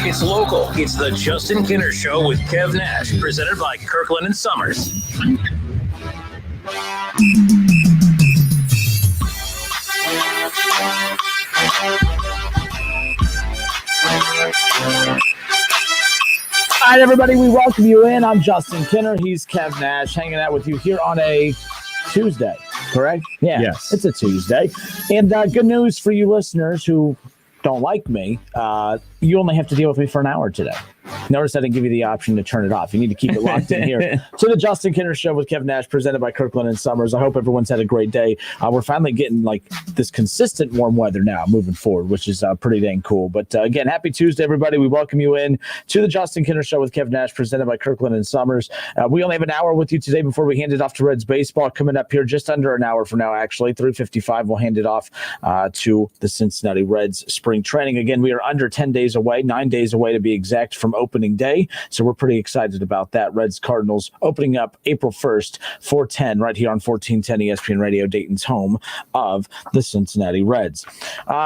It's local. It's the Justin Kinner Show with Kev Nash, presented by Kirkland Sommers. All right, everybody, we welcome you in. I'm Justin Kinner. He's Kev Nash, hanging out with you here on a Tuesday, correct? Yeah, yes. It's a Tuesday. And good news for you listeners who don't like me. You only have to deal with me for an hour today. Notice I didn't give you the option to turn it off. You need to keep it locked in here. So the Justin Kinner Show with Kev Nash, presented by Kirkland Sommers. I hope everyone's had a great day. We're finally getting like this consistent warm weather now moving forward, which is pretty dang cool. But again, happy Tuesday, everybody. We welcome you in to the Justin Kinner Show with Kev Nash, presented by Kirkland Sommers. We only have an hour with you today before we hand it off to Reds baseball. Coming up here just under an hour from now, actually, 3:55. We'll hand it off to the Cincinnati Reds spring training. Again, we are under 10 days away, 9 days away to be exact from opening day. So we're pretty excited about that. Reds Cardinals opening up April 1st, 4:10, right here on 1410 ESPN Radio, Dayton's home of the Cincinnati Reds.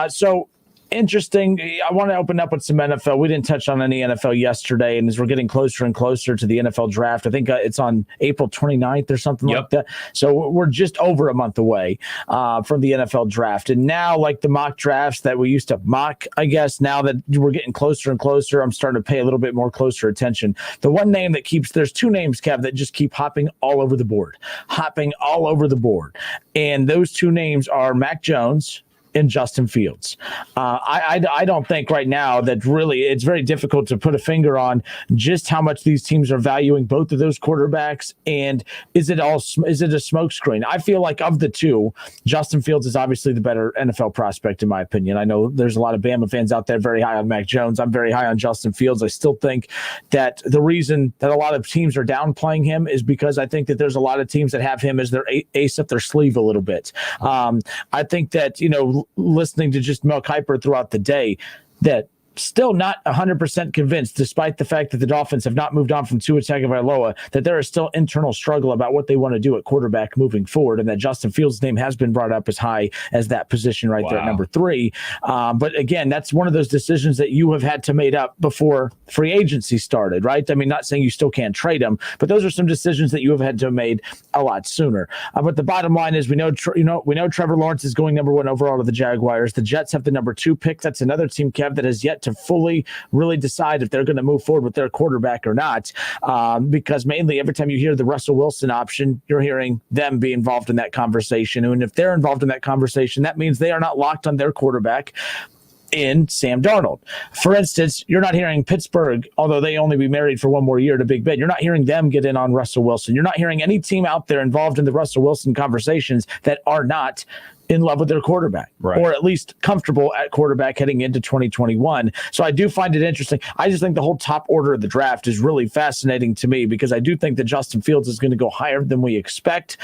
So interesting. I want to open up with some NFL. We didn't touch on any NFL yesterday, and as we're getting closer and closer to the NFL draft, I think it's on April 29th or something like that. So we're just over a month away from the NFL draft. And now, like the mock drafts that we used to mock, I guess, now that we're getting closer and closer, I'm starting to pay a little bit more closer attention. The one name that there's two names, Kev, that just keep hopping all over the board. And those two names are Mac Jones and Justin Fields. I don't think right now that really it's very difficult to put a finger on just how much these teams are valuing both of those quarterbacks, and is it a smokescreen? I feel like of the two, Justin Fields is obviously the better NFL prospect in my opinion. I know there's a lot of Bama fans out there very high on Mac Jones. I'm very high on Justin Fields. I still think that the reason that a lot of teams are downplaying him is because I think that there's a lot of teams that have him as their ace up their sleeve a little bit. I think that, listening to just Mel Kiper throughout the day, that still not 100% convinced, despite the fact that the Dolphins have not moved on from Tua Tagovailoa, that there is still internal struggle about what they want to do at quarterback moving forward, and that Justin Fields' name has been brought up as high as that position right there at number 3. But again, that's one of those decisions that you have had to make up before free agency started, right? I mean, not saying you still can't trade him, but those are some decisions that you have had to have made a lot sooner. But the bottom line is we know Trevor Lawrence is going number 1 overall to the Jaguars. The Jets have the number 2 pick. That's another team, Kev, that has yet to fully really decide if they're going to move forward with their quarterback or not, because mainly every time you hear the Russell Wilson option, you're hearing them be involved in that conversation. And if they're involved in that conversation, that means they are not locked on their quarterback in Sam Darnold. For instance, you're not hearing Pittsburgh, although they only be married for one more year to Big Ben, you're not hearing them get in on Russell Wilson. You're not hearing any team out there involved in the Russell Wilson conversations that are not in love with their quarterback, or at least comfortable at quarterback heading into 2021. So I do find it interesting. I just think the whole top order of the draft is really fascinating to me, because I do think that Justin Fields is going to go higher than we expect,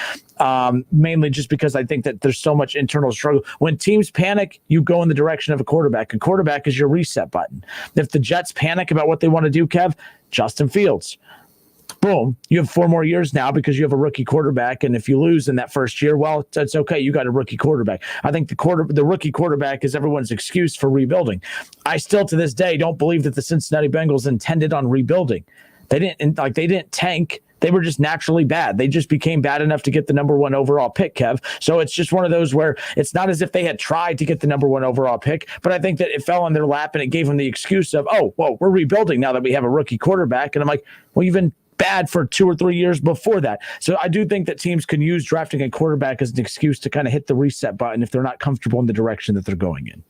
mainly just because I think that there's so much internal struggle. When teams panic, you go in the direction of a quarterback. A quarterback is your reset button. If the Jets panic about what they want to do, Kev, Justin Fields. Boom, you have 4 more years now because you have a rookie quarterback, and if you lose in that first year, well, it's okay. You got a rookie quarterback. I think the rookie quarterback is everyone's excuse for rebuilding. I still, to this day, don't believe that the Cincinnati Bengals intended on rebuilding. They didn't tank. They were just naturally bad. They just became bad enough to get the number 1 overall pick, Kev. So it's just one of those where it's not as if they had tried to get the number 1 overall pick, but I think that it fell on their lap and it gave them the excuse of, we're rebuilding now that we have a rookie quarterback. And I'm like, well, you've been bad for 2 or 3 years before that. So I do think that teams can use drafting a quarterback as an excuse to kind of hit the reset button if they're not comfortable in the direction that they're going in.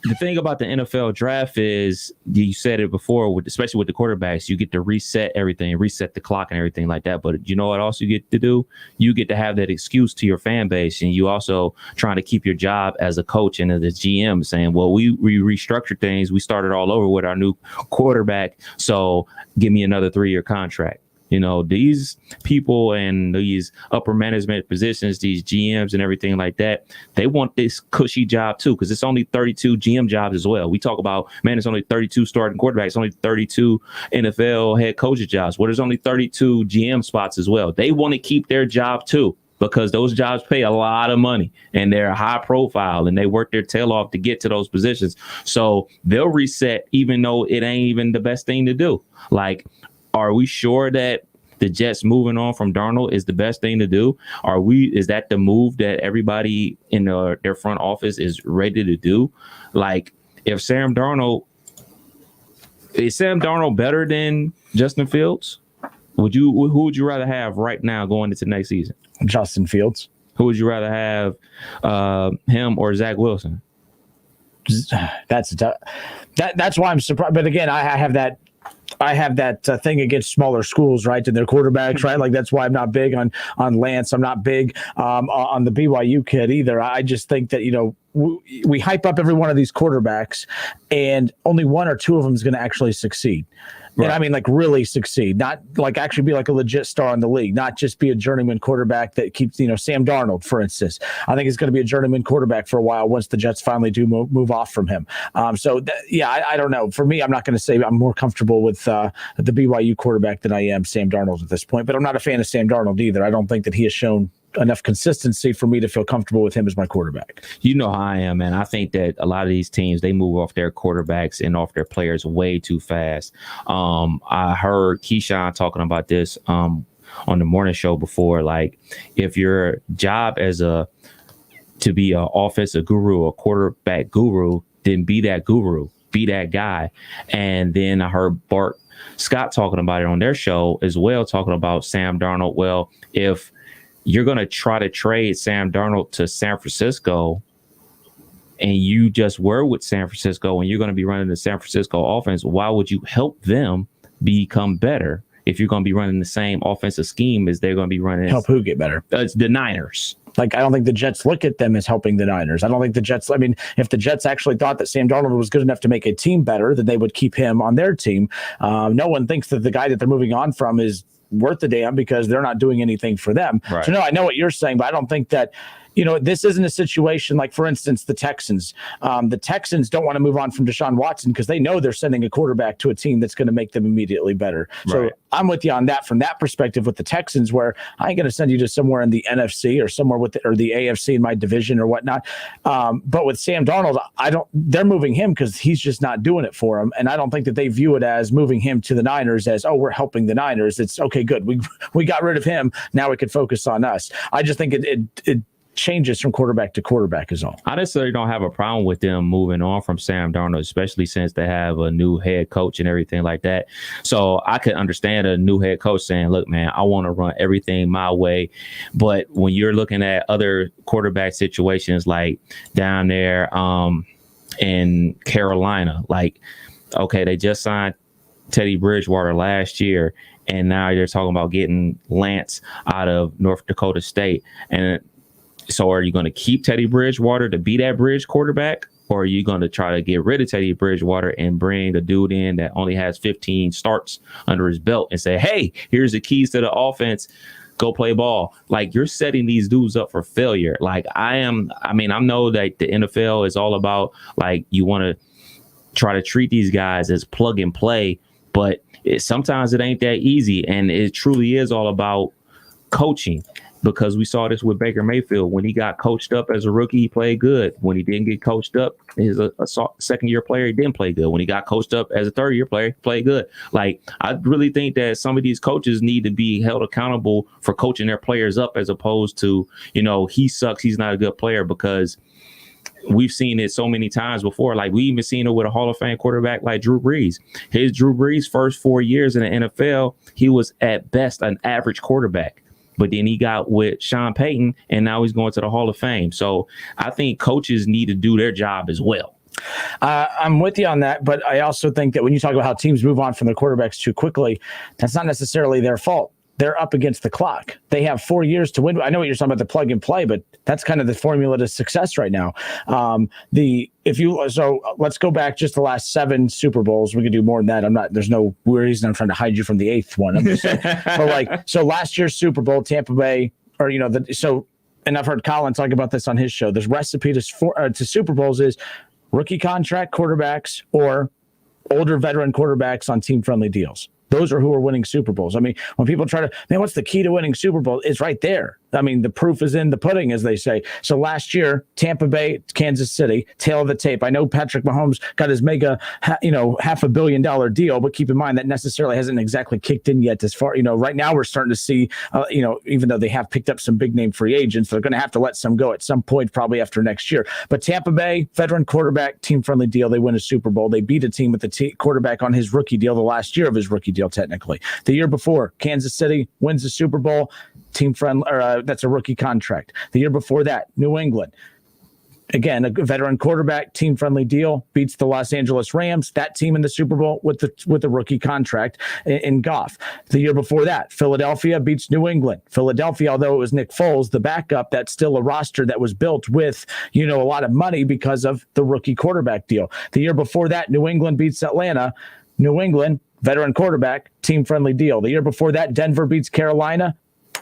The thing about the NFL draft is, you said it before, especially with the quarterbacks, you get to reset everything, reset the clock and everything like that. But you know what else you get to do? You get to have that excuse to your fan base, and you also trying to keep your job as a coach and as a GM, saying, well, we restructured things. We started all over with our new quarterback. So give me another 3-year contract. These people and these upper management positions, these GMs and everything like that, they want this cushy job too, because it's only 32 GM jobs as well. We talk about, man, it's only 32 starting quarterbacks, only 32 NFL head coaches jobs. Well, there's only 32 GM spots as well. They want to keep their job too. because those jobs pay a lot of money and they're high profile and they work their tail off to get to those positions. So they'll reset even though it ain't even the best thing to do. Like, are we sure that the Jets moving on from Darnold is the best thing to do? Is that the move that everybody in their front office is ready to do? Like, if is Sam Darnold better than Justin Fields? Who would you rather have right now going into next season? Justin Fields. Who would you rather have, him or Zach Wilson? That's why I'm surprised. But again, I have that thing against smaller schools, right, and their quarterbacks, right? Like, that's why I'm not big on Lance. I'm not big on the BYU kid either. I just think that, we hype up every one of these quarterbacks, and only one or two of them is going to actually succeed. Right. And I mean, like, really succeed, not like actually be like a legit star in the league, not just be a journeyman quarterback that keeps, Sam Darnold, for instance. I think he's going to be a journeyman quarterback for a while once the Jets finally do move off from him. I don't know. For me, I'm not going to say I'm more comfortable with the BYU quarterback than I am Sam Darnold at this point, but I'm not a fan of Sam Darnold either. I don't think that he has shown enough consistency for me to feel comfortable with him as my quarterback. You know how I am, man. I think that a lot of these teams, they move off their quarterbacks and off their players way too fast. I heard Keyshawn talking about this on the morning show before. Like, if your job to be an offensive guru or quarterback guru, then be that guru, be that guy. And then I heard Bart Scott talking about it on their show as well, talking about Sam Darnold. Well, if you're going to try to trade Sam Darnold to San Francisco and you just were with San Francisco and you're going to be running the San Francisco offense, why would you help them become better if you're going to be running the same offensive scheme as they're going to be running? Help who get better? It's the Niners. Like, I don't think the Jets look at them as helping the Niners. I don't think the Jets, if the Jets actually thought that Sam Darnold was good enough to make a team better, then they would keep him on their team. No one thinks that the guy that they're moving on from is worth a damn because they're not doing anything for them. Right. So, no, I know what you're saying, but I don't think that, this isn't a situation like, for instance, the Texans. The Texans don't want to move on from Deshaun Watson because they know they're sending a quarterback to a team that's going to make them immediately better. So right. I'm with you on that from that perspective with the Texans, where I ain't going to send you to somewhere in the NFC or somewhere or the AFC in my division or whatnot. But with Sam Darnold, they're moving him because he's just not doing it for them. And I don't think that they view it as moving him to the Niners as, oh, we're helping the Niners. It's okay, good. We got rid of him. Now we can focus on us. I just think it changes from quarterback to quarterback is all. I necessarily don't have a problem with them moving on from Sam Darnold, especially since they have a new head coach and everything like that. So I could understand a new head coach saying, look, man, I want to run everything my way. But when you're looking at other quarterback situations like down there in Carolina, like, okay, they just signed Teddy Bridgewater last year, and now they're talking about getting Lance out of North Dakota State. And so are you going to keep Teddy Bridgewater to be that bridge quarterback, or are you going to try to get rid of Teddy Bridgewater and bring a dude in that only has 15 starts under his belt and say, hey, here's the keys to the offense, go play ball? Like, you're setting these dudes up for failure. Like, I know that the NFL is all about, like, you want to try to treat these guys as plug and play, but sometimes it ain't that easy. And it truly is all about coaching. Because we saw this with Baker Mayfield. When he got coached up as a rookie, he played good. When he didn't get coached up as a second-year player, he didn't play good. When he got coached up as a third-year player, he played good. Like, I really think that some of these coaches need to be held accountable for coaching their players up, as opposed to, he sucks, he's not a good player, because we've seen it so many times before. Like, we even seen it with a Hall of Fame quarterback like Drew Brees. Drew Brees' first 4 years in the NFL, he was at best an average quarterback. But then he got with Sean Payton, and now he's going to the Hall of Fame. So I think coaches need to do their job as well. I'm with you on that, but I also think that when you talk about how teams move on from their quarterbacks too quickly, that's not necessarily their fault. They're up against the clock. They have 4 years to win. I know what you're talking about, the plug and play, but that's kind of the formula to success right now. So let's go back just the last 7 Super Bowls. We could do more than that. There's no reason I'm trying to hide you from the 8th one. I'm just saying. But so last year's Super Bowl, Tampa Bay, and I've heard Colin talk about this on his show. This recipe to Super Bowls is rookie contract quarterbacks or older veteran quarterbacks on team-friendly deals. Those are who are winning Super Bowls. I mean, when people try to, man, what's the key to winning Super Bowl? It's right there. I mean, the proof is in the pudding, as they say. So last year, Tampa Bay, Kansas City, tail of the tape. I know Patrick Mahomes got his mega, $500 million deal, but keep in mind that necessarily hasn't exactly kicked in yet. As far, right now we're starting to see, even though they have picked up some big name free agents, they're going to have to let some go at some point, probably after next year. But Tampa Bay, veteran quarterback, team friendly deal. They win a Super Bowl. They beat a team with the quarterback on his rookie deal, the last year of his rookie deal, technically. The year before, Kansas City wins the Super Bowl. Team friendly, that's a rookie contract. The year before that, New England, again, a veteran quarterback, team friendly deal, beats the Los Angeles Rams, that team in the Super Bowl with the rookie contract in Goff. The year before that, Philadelphia beats New England. Philadelphia, although it was Nick Foles, the backup, that's still a roster that was built with, a lot of money because of the rookie quarterback deal. The year before that, New England beats Atlanta. New England, veteran quarterback, team friendly deal. The year before that, Denver beats Carolina.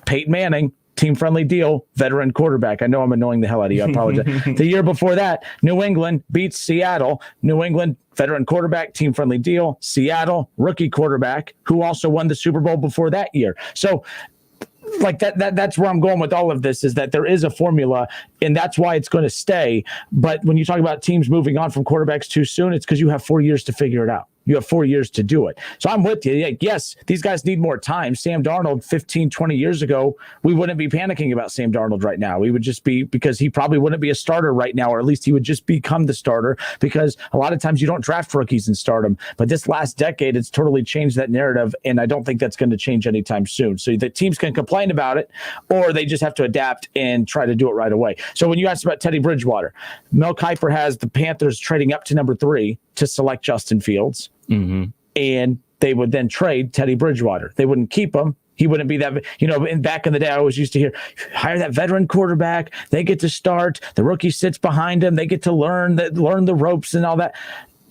Peyton Manning, team-friendly deal, veteran quarterback. I know I'm annoying the hell out of you. I apologize. The year before that, New England beats Seattle. New England, veteran quarterback, team-friendly deal. Seattle, rookie quarterback, who also won the Super Bowl before that year. So, like that's where I'm going with all of this, is that there is a formula, and that's why it's going to stay. But when you talk about teams moving on from quarterbacks too soon, it's because you have 4 years to figure it out. You have 4 years to do it. So I'm with you. Yes, these guys need more time. Sam Darnold 15, 20 years ago, we wouldn't be panicking about Sam Darnold right now. We would just be, because he probably wouldn't be a starter right now, or at least he would just become the starter, because a lot of times you don't draft rookies and start them. But this last decade, it's totally changed that narrative, and I don't think that's going to change anytime soon. So the teams can complain about it, or they just have to adapt and try to do it right away. So when you asked about Teddy Bridgewater, Mel Kiper has the Panthers trading up to number 3 to select Justin Fields. Mm-hmm. And they would then trade Teddy Bridgewater. They wouldn't keep him. He wouldn't be that, back in the day, I always used to hear, hire that veteran quarterback. They get to start. The rookie sits behind him. They get to learn the ropes and all that.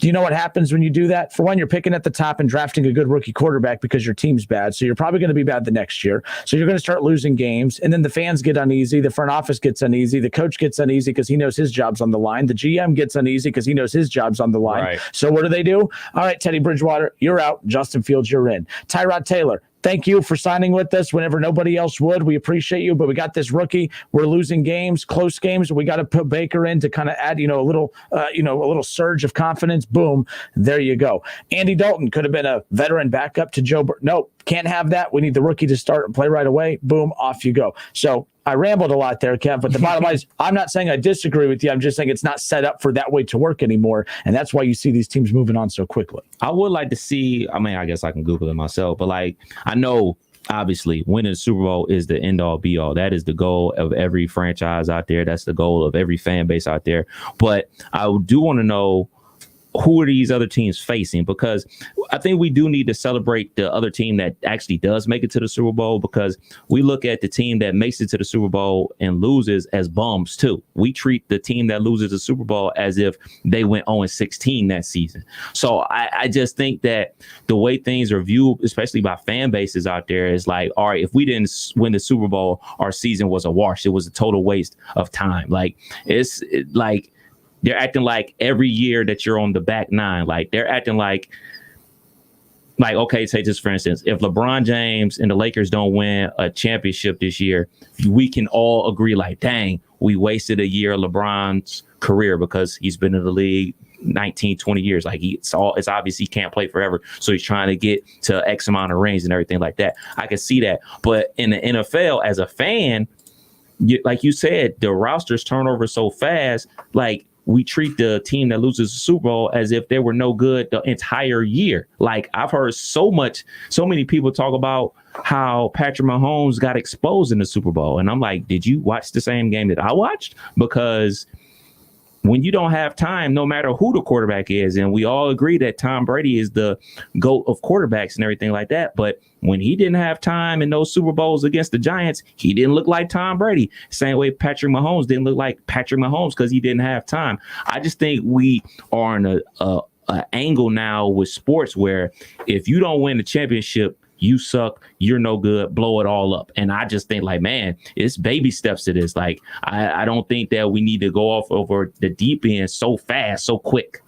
Do you know what happens when you do that? For one, you're picking at the top and drafting a good rookie quarterback because your team's bad. So you're probably going to be bad the next year. So you're going to start losing games. And then the fans get uneasy. The front office gets uneasy. The coach gets uneasy because he knows his job's on the line. The GM gets uneasy because he knows his job's on the line. Right. So what do? All right, Teddy Bridgewater, you're out. Justin Fields, you're in. Tyrod Taylor, thank you for signing with us whenever nobody else would. We appreciate you, but we got this rookie. We're losing games, close games. We got to put Baker in to kind of add, a little surge of confidence. Boom, there you go. Andy Dalton could have been a veteran backup to Joe Burrow. Nope, can't have that. We need the rookie to start and play right away. Boom, off you go. So I rambled a lot there, Kev, but the bottom line is I'm not saying I disagree with you. I'm just saying it's not set up for that way to work anymore, and that's why you see these teams moving on so quickly. I would like to see, I guess I can Google it myself, but I know obviously winning the Super Bowl is the end all be all. That is the goal of every franchise out there. That's the goal of every fan base out there. But I do want to know, who are these other teams facing? Because I think we do need to celebrate the other team that actually does make it to the Super Bowl, because we look at the team that makes it to the Super Bowl and loses as bums too. We treat the team that loses the Super Bowl as if they went 0-16 that season. So I just think that the way things are viewed, especially by fan bases out there, is like, all right, if we didn't win the Super Bowl, our season was a wash. It was a total waste of time. They're acting like every year that you're on the back nine, they're acting like, okay, take this for instance, if LeBron James and the Lakers don't win a championship this year, we can all agree dang, we wasted a year of LeBron's career because he's been in the league 19, 20 years. It's obvious he can't play forever. So he's trying to get to X amount of rings and everything like that. I can see that. But in the NFL, as a fan, like you said, the rosters turn over so fast, we treat the team that loses the Super Bowl as if they were no good the entire year. I've heard so many people talk about how Patrick Mahomes got exposed in the Super Bowl. And I'm like, did you watch the same game that I watched? Because when you don't have time, no matter who the quarterback is, and we all agree that Tom Brady is the GOAT of quarterbacks and everything like that, but when he didn't have time in those Super Bowls against the Giants, he didn't look like Tom Brady. Same way Patrick Mahomes didn't look like Patrick Mahomes because he didn't have time. I just think we are in a angle now with sports where if you don't win the championship, you suck, you're no good, blow it all up. And I just think man, it's baby steps to this. I don't think that we need to go off over the deep end so fast, so quick.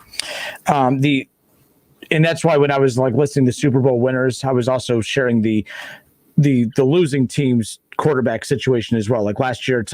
And that's why when I was listening to Super Bowl winners, I was also sharing the losing teams quarterback situation as well. Like last year,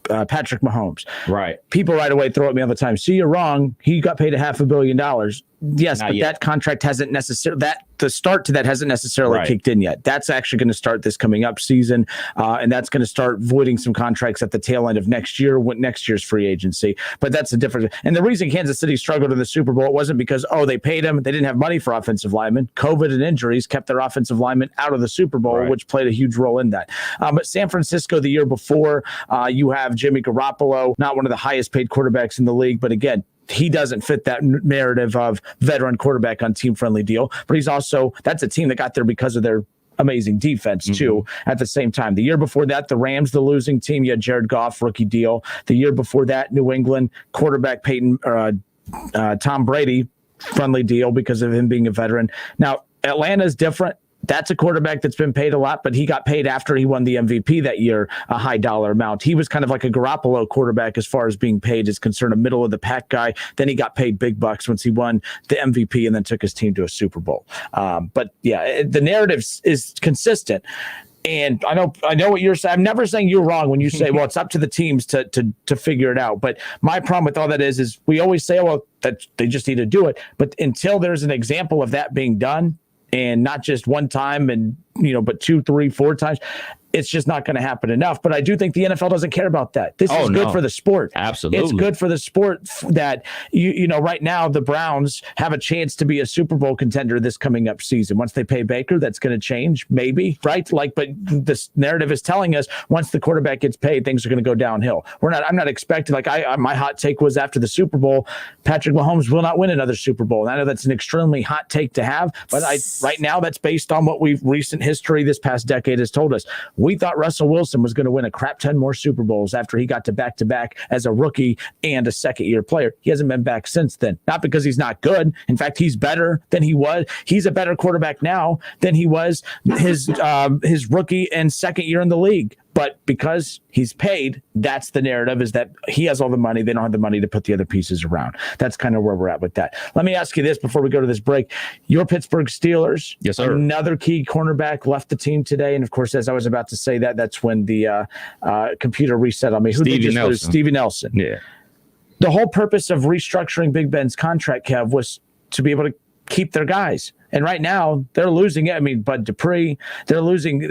Patrick Mahomes. Right. People right away throw at me all the time. See, you're wrong. He got paid $500 million. Yes, Not but yet. that contract hasn't necessarily the start to that hasn't necessarily Right. kicked in yet. That's actually going to start this coming up season, and that's going to start voiding some contracts at the tail end of next year, when next year's free agency. But that's the difference. And the reason Kansas City struggled in the Super Bowl, it wasn't because they paid him, they didn't have money for offensive linemen. COVID and injuries kept their offensive linemen out of the Super Bowl, Right. which played a huge role in that. But San Francisco the year before, you have Jimmy Garoppolo, not one of the highest paid quarterbacks in the league, but again, he doesn't fit that narrative of veteran quarterback on team-friendly deal. But he's also, that's a team that got there because of their amazing defense, too, at the same time. The year before that, the Rams, the losing team, you had Jared Goff, rookie deal. The year before that, New England, quarterback Tom Brady, friendly deal because of him being a veteran. Now, Atlanta's different. That's a quarterback that's been paid a lot, but he got paid after he won the MVP that year, a high dollar amount. He was kind of like a Garoppolo quarterback as far as being paid is concerned, a middle of the pack guy. Then he got paid big bucks once he won the MVP and then took his team to a Super Bowl. But yeah, the narrative is consistent. And I know what you're saying. I'm never saying you're wrong when you say, well, it's up to the teams to figure it out. But my problem with all that is we always say, well, that they just need to do it. But until there's an example of that being done, and not just one time but 2, 3, 4 times, it's just not going to happen enough. But I do think the NFL doesn't care about that. This is good for the sport. Absolutely. It's good for the sport that, right now the Browns have a chance to be a Super Bowl contender this coming up season. Once they pay Baker, that's going to change, maybe, right? But this narrative is telling us once the quarterback gets paid, things are going to go downhill. I'm not expecting, my hot take was after the Super Bowl, Patrick Mahomes will not win another Super Bowl. And I know that's an extremely hot take to have, but right now that's based on what recent history this past decade has told us. We thought Russell Wilson was going to win a crap 10 more Super Bowls after he got to back-to-back as a rookie and a second-year player. He hasn't been back since then. Not because he's not good. In fact, he's better than he was. He's a better quarterback now than he was his rookie and second year in the league. But because he's paid, that's the narrative, is that he has all the money. They don't have the money to put the other pieces around. That's kind of where we're at with that. Let me ask you this before we go to this break. Your Pittsburgh Steelers, yes, sir. Another key cornerback left the team today. And, of course, as I was about to say that's when the computer reset on me. Stevie Nelson. Yeah. The whole purpose of restructuring Big Ben's contract, Kev, was to be able to keep their guys. And right now, they're losing it. Bud Dupree, they're losing,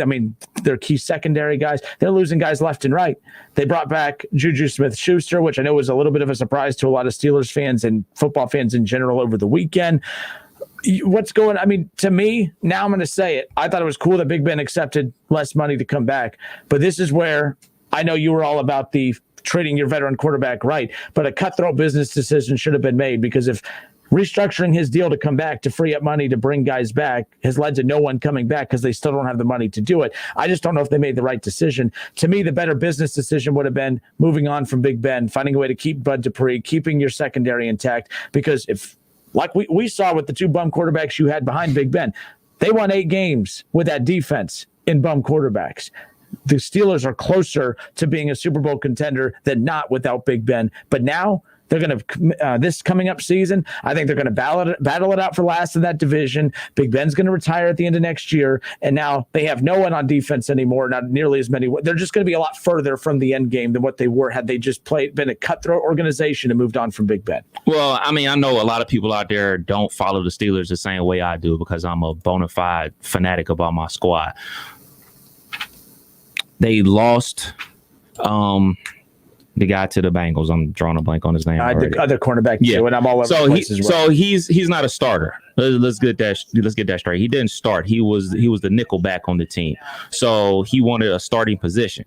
their key secondary guys. They're losing guys left and right. They brought back Juju Smith-Schuster, which I know was a little bit of a surprise to a lot of Steelers fans and football fans in general over the weekend. What's going to me, now I'm going to say it. I thought it was cool that Big Ben accepted less money to come back. But this is where I know you were all about the treating your veteran quarterback right. But a cutthroat business decision should have been made, because if restructuring his deal to come back to free up money to bring guys back has led to no one coming back because they still don't have the money to do it. I just don't know if they made the right decision. To me, the better business decision would have been moving on from Big Ben, finding a way to keep Bud Dupree, keeping your secondary intact. Because if, like we saw with the 2 bum quarterbacks you had behind Big Ben, they won 8 games with that defense in bum quarterbacks. The Steelers are closer to being a Super Bowl contender than not without Big Ben. But now, they're going to, this coming up season, I think they're going to battle it out for last in that division. Big Ben's going to retire at the end of next year. And now they have no one on defense anymore, not nearly as many. They're just going to be a lot further from the end game than what they were had they just been a cutthroat organization and moved on from Big Ben. Well, I know a lot of people out there don't follow the Steelers the same way I do, because I'm a bona fide fanatic about my squad. They lost the guy to the Bengals. I'm drawing a blank on his name. The other cornerback too, and I'm all over the place as well. So he's not a starter. Let's get that straight. He didn't start. He was the nickel back on the team. So he wanted a starting position.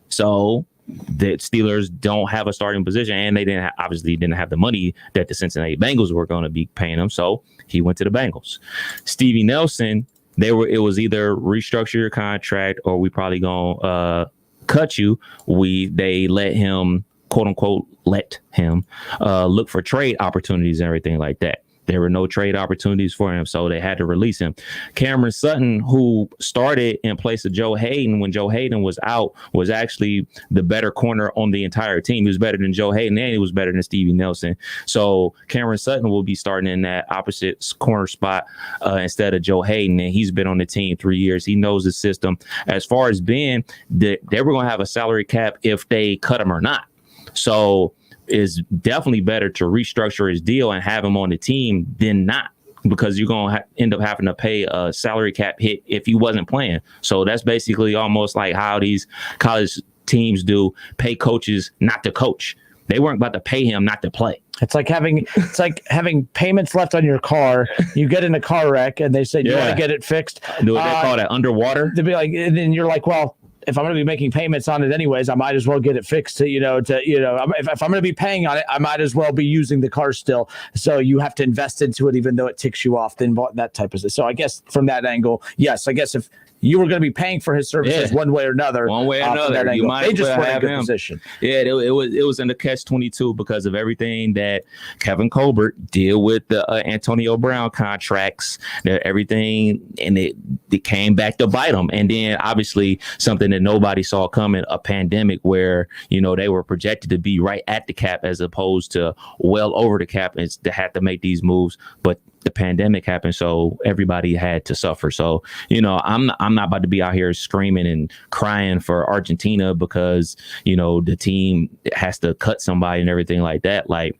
So the Steelers don't have a starting position, and they obviously didn't have the money that the Cincinnati Bengals were going to be paying him. So he went to the Bengals. Stevie Nelson, it was either restructure your contract or we probably gonna cut you. They let him, quote unquote, look for trade opportunities and everything like that. There were no trade opportunities for him, so they had to release him. Cameron Sutton, who started in place of Joe Hayden when Joe Hayden was out, was actually the better corner on the entire team. He was better than Joe Hayden, and he was better than Stevie Nelson. So Cameron Sutton will be starting in that opposite corner spot instead of Joe Hayden, and he's been on the team 3 years. He knows the system. As far as Ben, they were going to have a salary cap if they cut him or not. So it's definitely better to restructure his deal and have him on the team than not, because you're going to end up having to pay a salary cap hit if he wasn't playing. So that's basically almost like how these college teams do, pay coaches not to coach. They weren't about to pay him not to play. It's like having payments left on your car. You get in a car wreck and they say, you want to get it fixed? Do they call that underwater? They'd be like, and then you're like, well, if I'm going to be making payments on it anyways, I might as well get it fixed. If I'm going to be paying on it, I might as well be using the car still. So you have to invest into it, even though it ticks you off. Then that type of stuff. So I guess from that angle, yes, I guess if you were going to be paying for his services one way or another, you might they just were in a good position. Yeah, it was in the catch-22 because of everything that Kevin Colbert did with the Antonio Brown contracts, everything, and it came back to bite them. And then obviously something that nobody saw coming, a pandemic where they were projected to be right at the cap as opposed to well over the cap, and they had to make these moves, but the pandemic happened, so everybody had to suffer. So, I'm not about to be out here screaming and crying for Argentina because, the team has to cut somebody and everything like that. Like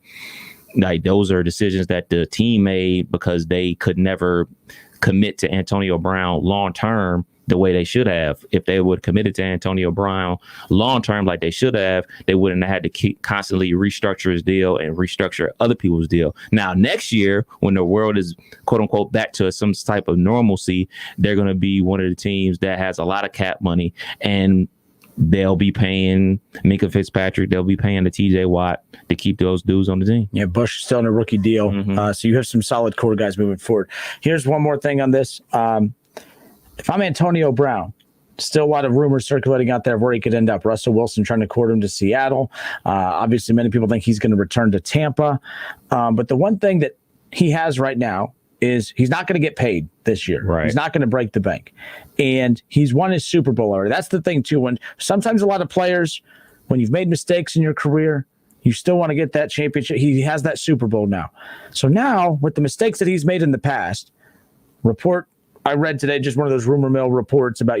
those are decisions that the team made because they could never commit to Antonio Brown long term the way they should have. If they would have committed to Antonio Brown long term like they should have, they wouldn't have had to keep constantly restructure his deal and restructure other people's deal. Now, next year, when the world is quote unquote back to some type of normalcy, they're going to be one of the teams that has a lot of cap money, and they'll be paying Minka Fitzpatrick, they'll be paying the TJ Watt to keep those dudes on the team. Yeah, Bush is still in a rookie deal. So you have some solid core guys moving forward. Here's one more thing on this. If I'm Antonio Brown, still a lot of rumors circulating out there of where he could end up. Russell Wilson trying to court him to Seattle. Obviously, many people think he's going to return to Tampa. But the one thing that he has right now is he's not going to get paid this year. Right. He's not going to break the bank. And he's won his Super Bowl already. That's the thing, too. When sometimes a lot of players, when you've made mistakes in your career, you still want to get that championship. He has that Super Bowl now. So now, with the mistakes that he's made in the past, I read today just one of those rumor mill reports about,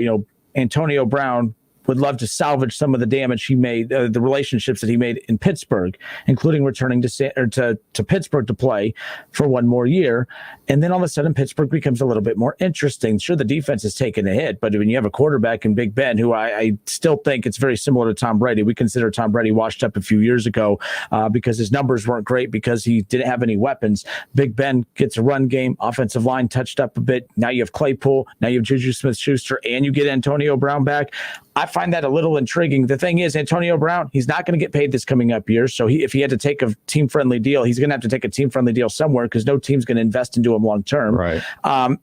Antonio Brown would love to salvage some of the damage he made, the relationships that he made in Pittsburgh, including returning to Pittsburgh to play for one more year. And then all of a sudden, Pittsburgh becomes a little bit more interesting. Sure, the defense is taking a hit, but when you have a quarterback in Big Ben, who I still think it's very similar to Tom Brady. We consider Tom Brady washed up a few years ago because his numbers weren't great because he didn't have any weapons. Big Ben gets a run game, offensive line touched up a bit. Now you have Claypool, now you have Juju Smith-Schuster, and you get Antonio Brown back. I find that a little intriguing. The thing is, Antonio Brown, he's not going to get paid this coming up year. So if he had to take a team-friendly deal, he's going to have to take a team-friendly deal somewhere because no team's going to invest into him long-term. Right.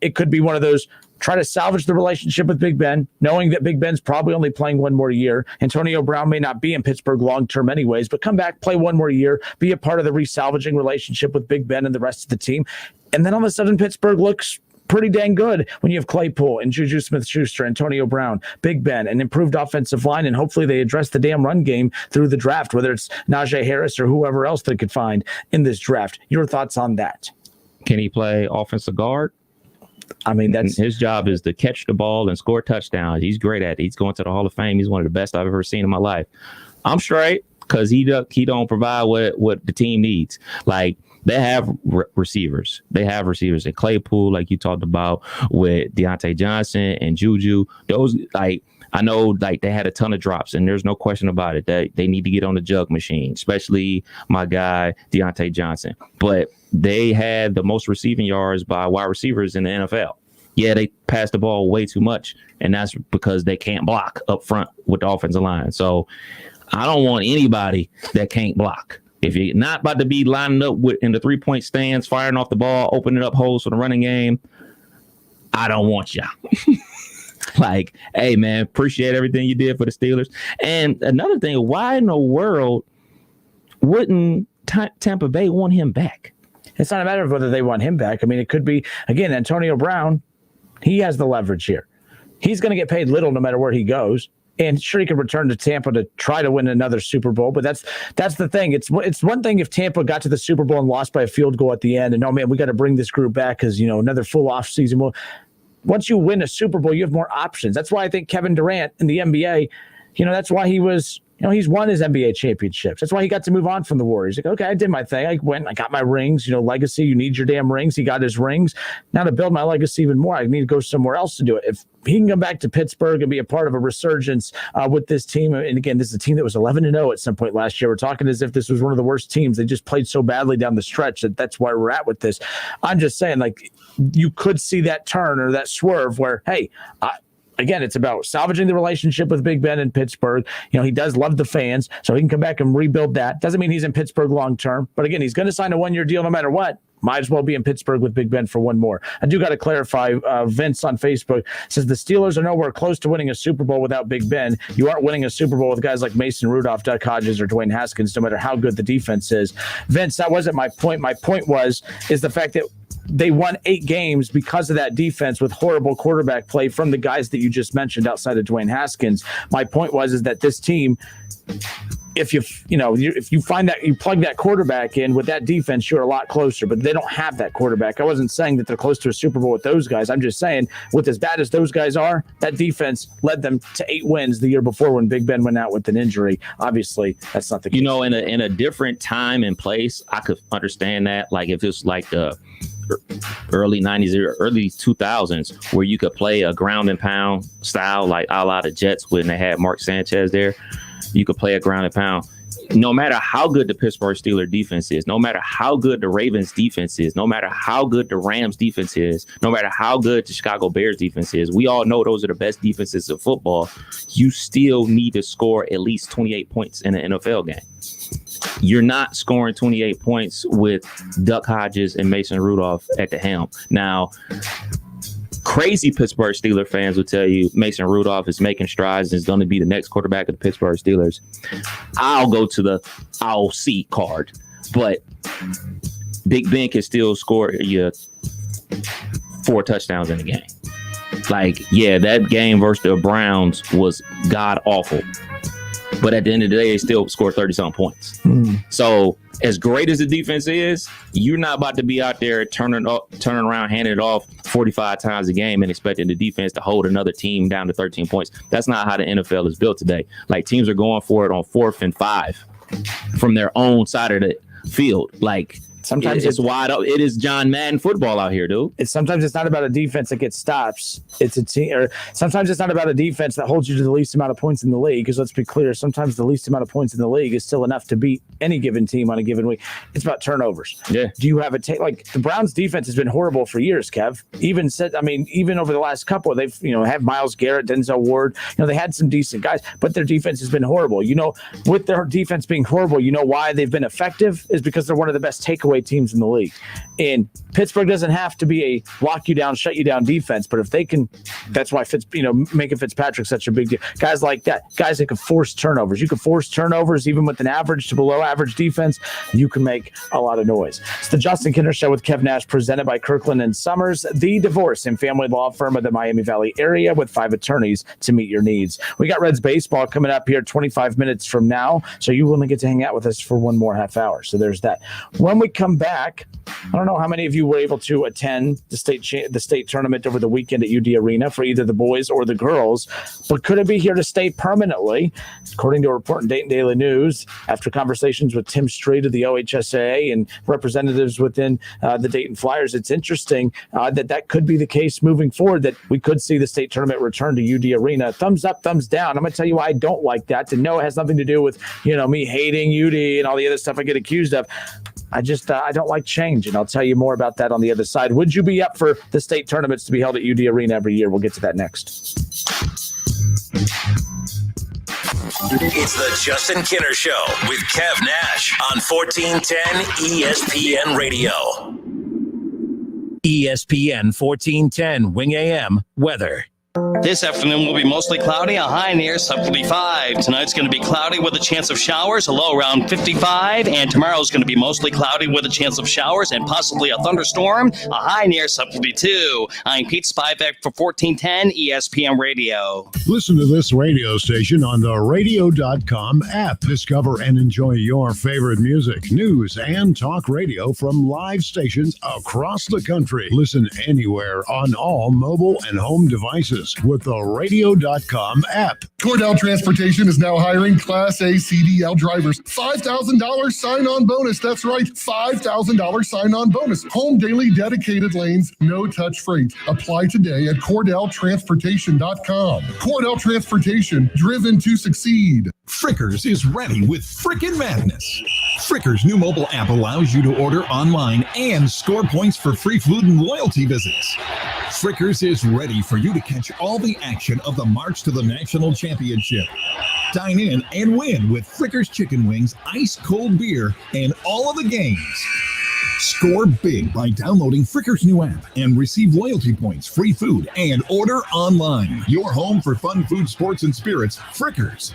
It could be one of those, try to salvage the relationship with Big Ben, knowing that Big Ben's probably only playing one more year. Antonio Brown may not be in Pittsburgh long-term anyways, but come back, play one more year, be a part of the resalvaging relationship with Big Ben and the rest of the team. And then all of a sudden, Pittsburgh looks pretty dang good when you have Claypool and Juju Smith-Schuster, Antonio Brown, Big Ben, an improved offensive line, and hopefully they address the damn run game through the draft, whether it's Najee Harris or whoever else they could find in this draft. Your thoughts on that? Can he play offensive guard? I mean, that's his job is to catch the ball and score touchdowns. He's great at it. He's going to the Hall of Fame. He's one of the best I've ever seen in my life. I'm straight because he don't provide what the team needs. Like, they have receivers. They have receivers in Claypool, like you talked about, with Deontay Johnson and Juju. Those, like, I know, like, they had a ton of drops, and there's no question about it that they need to get on the jug machine, especially my guy Deontay Johnson. But they had the most receiving yards by wide receivers in the NFL. Yeah, they pass the ball way too much, and that's because they can't block up front with the offensive line. So I don't want anybody that can't block. If you're not about to be lining up in the 3-point stands, firing off the ball, opening up holes for the running game, I don't want you. Like, hey, man, appreciate everything you did for the Steelers. And another thing, why in the world wouldn't Tampa Bay want him back? It's not a matter of whether they want him back. I mean, it could be, again, Antonio Brown. He has the leverage here. He's going to get paid little no matter where he goes. And sure, he could return to Tampa to try to win another Super Bowl. But that's the thing. It's one thing if Tampa got to the Super Bowl and lost by a field goal at the end. And, oh, man, we got to bring this group back because, another full off season. Well, once you win a Super Bowl, you have more options. That's why I think Kevin Durant in the NBA, that's why he was, he's won his NBA championships. That's why he got to move on from the Warriors. Like, okay, I did my thing. I went, I got my rings, legacy. You need your damn rings. He got his rings. Now to build my legacy even more, I need to go somewhere else to do it. If he can come back to Pittsburgh and be a part of a resurgence with this team. And again, this is a team that was 11-0 at some point last year. We're talking as if this was one of the worst teams. They just played so badly down the stretch that's why we're at with this. I'm just saying, like, you could see that turn or that swerve where, hey, again, it's about salvaging the relationship with Big Ben in Pittsburgh. He does love the fans, so he can come back and rebuild that. Doesn't mean he's in Pittsburgh long term. But again, he's going to sign a 1-year deal no matter what. Might as well be in Pittsburgh with Big Ben for one more. I do got to clarify. Vince on Facebook says the Steelers are nowhere close to winning a Super Bowl without Big Ben. You aren't winning a Super Bowl with guys like Mason Rudolph, Duck Hodges, or Dwayne Haskins, no matter how good the defense is. Vince, that wasn't my point. My point is the fact that they won 8 games because of that defense with horrible quarterback play from the guys that you just mentioned outside of Dwayne Haskins. My point is that this team, if you find that you plug that quarterback in with that defense, you're a lot closer, but they don't have that quarterback. I wasn't saying that they're close to a Super Bowl with those guys. I'm just saying with as bad as those guys are, that defense led them to 8 wins the year before when Big Ben went out with an injury. Obviously, that's not the case. In a different time and place, I could understand that. Like if it's like the early 90s or early 2000s where you could play a ground and pound style like a la the Jets when they had Mark Sanchez there. You could play a ground and pound. No matter how good the Pittsburgh Steelers defense is, no matter how good the Ravens defense is, no matter how good the Rams defense is, no matter how good the Chicago Bears defense is, we all know those are the best defenses in football. You still need to score at least 28 points in an NFL game. You're not scoring 28 points with Duck Hodges and Mason Rudolph at the helm. Now, crazy Pittsburgh Steelers fans will tell you Mason Rudolph is making strides and is going to be the next quarterback of the Pittsburgh Steelers. I'll go to the I'll see card, but Big Ben can still score you 4 touchdowns in a game. Like, yeah, that game versus the Browns was god awful. But at the end of the day, they still scored 30-something points. So as great as the defense is, you're not about to be out there turning around, handing it off 45 times a game and expecting the defense to hold another team down to 13 points. That's not how the NFL is built today. Like, teams are going for it on 4th and 5 from their own side of the field. Like, sometimes it's wide open. It is John Madden football out here, dude. Sometimes it's not about a defense that gets stops. It's a team, or sometimes it's not about a defense that holds you to the least amount of points in the league. Because let's be clear, sometimes the least amount of points in the league is still enough to beat any given team on a given week. It's about turnovers. Yeah. Do you have like the Browns' defense has been horrible for years, Kev? Even over the last couple, they've have Myles Garrett, Denzel Ward. They had some decent guys, but their defense has been horrible. With their defense being horrible, why they've been effective is because they're one of the best takeaway teams in the league. And Pittsburgh doesn't have to be a lock you down, shut you down defense, but if they can, that's why making Fitzpatrick such a big deal. Guys like that, guys that can force turnovers. You can force turnovers even with an average to below average defense. You can make a lot of noise. It's the Justin Kinner Show with Kev Nash, presented by Kirkland and Sommers, the divorce and family law firm of the Miami Valley area with 5 attorneys to meet your needs. We got Reds baseball coming up here 25 minutes from now, so you only get to hang out with us for one more half hour. So there's that. When we come back, I don't know how many of you were able to attend the state tournament over the weekend at UD Arena for either the boys or the girls, but could it be here to stay permanently? According to a report in Dayton Daily News, after conversations with Tim Street of the OHSAA and representatives within the Dayton Flyers, it's interesting that could be the case moving forward, that we could see the state tournament return to UD Arena. Thumbs up, thumbs down. I'm going to tell you why I don't like that. And no, it has nothing to do with me hating UD and all the other stuff I get accused of. I don't like change, and I'll tell you more about that on the other side. Would you be up for the state tournaments to be held at UD Arena every year? We'll get to that next. It's the Justin Kinner Show with Kev Nash on 1410 ESPN Radio. ESPN 1410 Wing AM weather. This afternoon will be mostly cloudy, a high near 75. Tonight's going to be cloudy with a chance of showers, a low around 55. And tomorrow's going to be mostly cloudy with a chance of showers and possibly a thunderstorm, a high near 72. I'm Pete Spivak for 1410 ESPN Radio. Listen to this radio station on the radio.com app. Discover and enjoy your favorite music, news, and talk radio from live stations across the country. Listen anywhere on all mobile and home devices with the radio.com app. Cordell Transportation is now hiring Class A CDL drivers. $5,000 sign-on bonus. That's right, $5,000 sign-on bonus. Home daily dedicated lanes, no-touch freight. Apply today at CordellTransportation.com. Cordell Transportation, driven to succeed. Frickers is ready with Frickin' Madness. Frickers' new mobile app allows you to order online and score points for free food and loyalty visits. Frickers is ready for you to catch all the action of the March to the National Championship. Dine in and win with Frickers chicken wings, ice cold beer, and all of the games. Score big by downloading Frickers' new app and receive loyalty points, free food, and order online. Your home for fun, food, sports, and spirits, Frickers.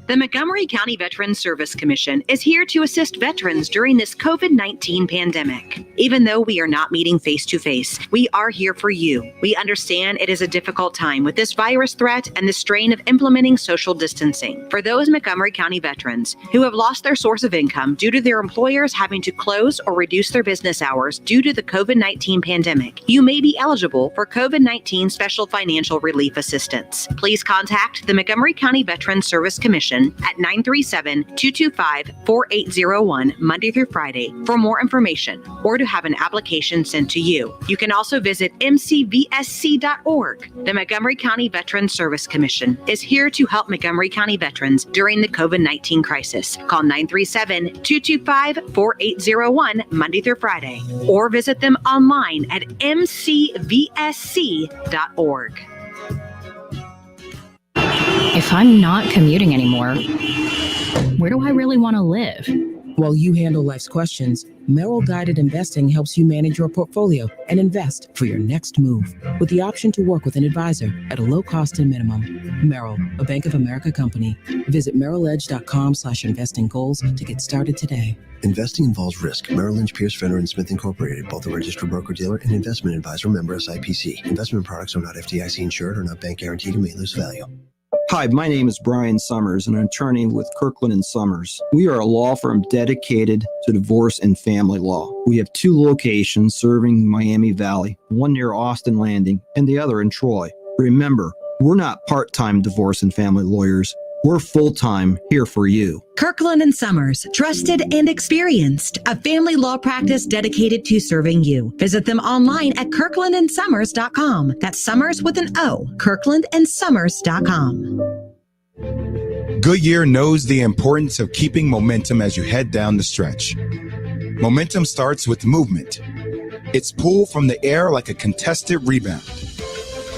The Montgomery County Veterans Service Commission is here to assist veterans during this COVID-19 pandemic. Even though we are not meeting face-to-face, we are here for you. We understand it is a difficult time with this virus threat and the strain of implementing social distancing. For those Montgomery County veterans who have lost their source of income due to their employers having to close or reduce their business hours due to the COVID-19 pandemic, you may be eligible for COVID-19 Special Financial Relief Assistance. Please contact the Montgomery County Veterans Service Commission at 937-225-4801 Monday through Friday for more information or to have an application sent to you. You can also visit mcvsc.org. The Montgomery County Veterans Service Commission is here to help Montgomery County veterans during the COVID-19 crisis. Call 937-225-4801 Monday through Friday or visit them online at mcvsc.org. If I'm not commuting anymore, where do I really want to live? While you handle life's questions, Merrill Guided Investing helps you manage your portfolio and invest for your next move with the option to work with an advisor at a low cost and minimum. Merrill, a Bank of America company. Visit merrilledge.com/investing goals to get started today. Investing involves risk. Merrill Lynch, Pierce, Fenner & Smith Incorporated, both a registered broker-dealer and investment advisor, member SIPC. Investment products are not FDIC insured or not bank guaranteed and may lose value. Hi, my name is Brian Summers, an attorney with Kirkland Sommers. We are a law firm dedicated to divorce and family law. We have 2 locations serving Miami Valley, one near Austin Landing and the other in Troy. Remember, we're not part-time divorce and family lawyers. We're full-time here for you. Kirkland Sommers, trusted and experienced, a family law practice dedicated to serving you. Visit them online at kirklandandsummers.com. That's Summers with an O, kirklandandsummers.com. Goodyear knows the importance of keeping momentum as you head down the stretch. Momentum starts with movement. It's pulled from the air like a contested rebound.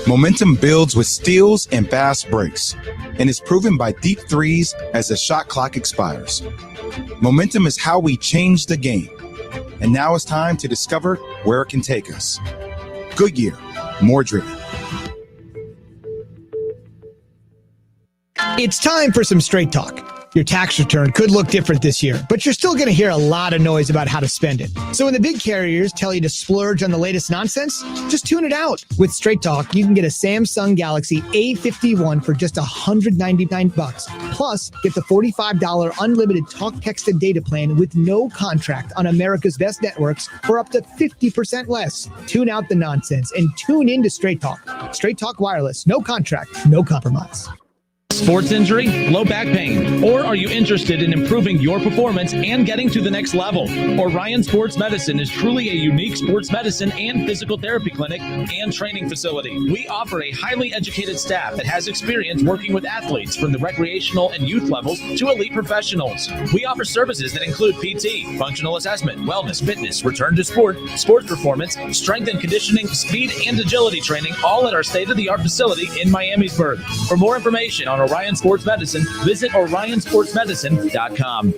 Momentum builds with steals and fast breaks, and is proven by deep threes as the shot clock expires. Momentum is how we change the game, and now it's time to discover where it can take us. Goodyear, more driven. It's time for some straight talk. Your tax return could look different this year, but you're still going to hear a lot of noise about how to spend it. So when the big carriers tell you to splurge on the latest nonsense, just tune it out. With Straight Talk, you can get a Samsung Galaxy A51 for just $199. Plus, get the $45 unlimited talk, text, and data plan with no contract on America's best networks for up to 50% less. Tune out the nonsense and tune in to Straight Talk. Straight Talk Wireless, no contract, no compromise. Sports injury, low back pain, or are you interested in improving your performance and getting to the next level? Orion Sports Medicine is truly a unique sports medicine and physical therapy clinic and training facility. We offer a highly educated staff that has experience working with athletes from the recreational and youth levels to elite professionals. We offer services that include PT, functional assessment, wellness, fitness, return to sport, sports performance, strength and conditioning, speed and agility training, all at our state-of-the-art facility in Miamisburg. For more information on Orion Sports Medicine, visit orionsportsmedicine.com.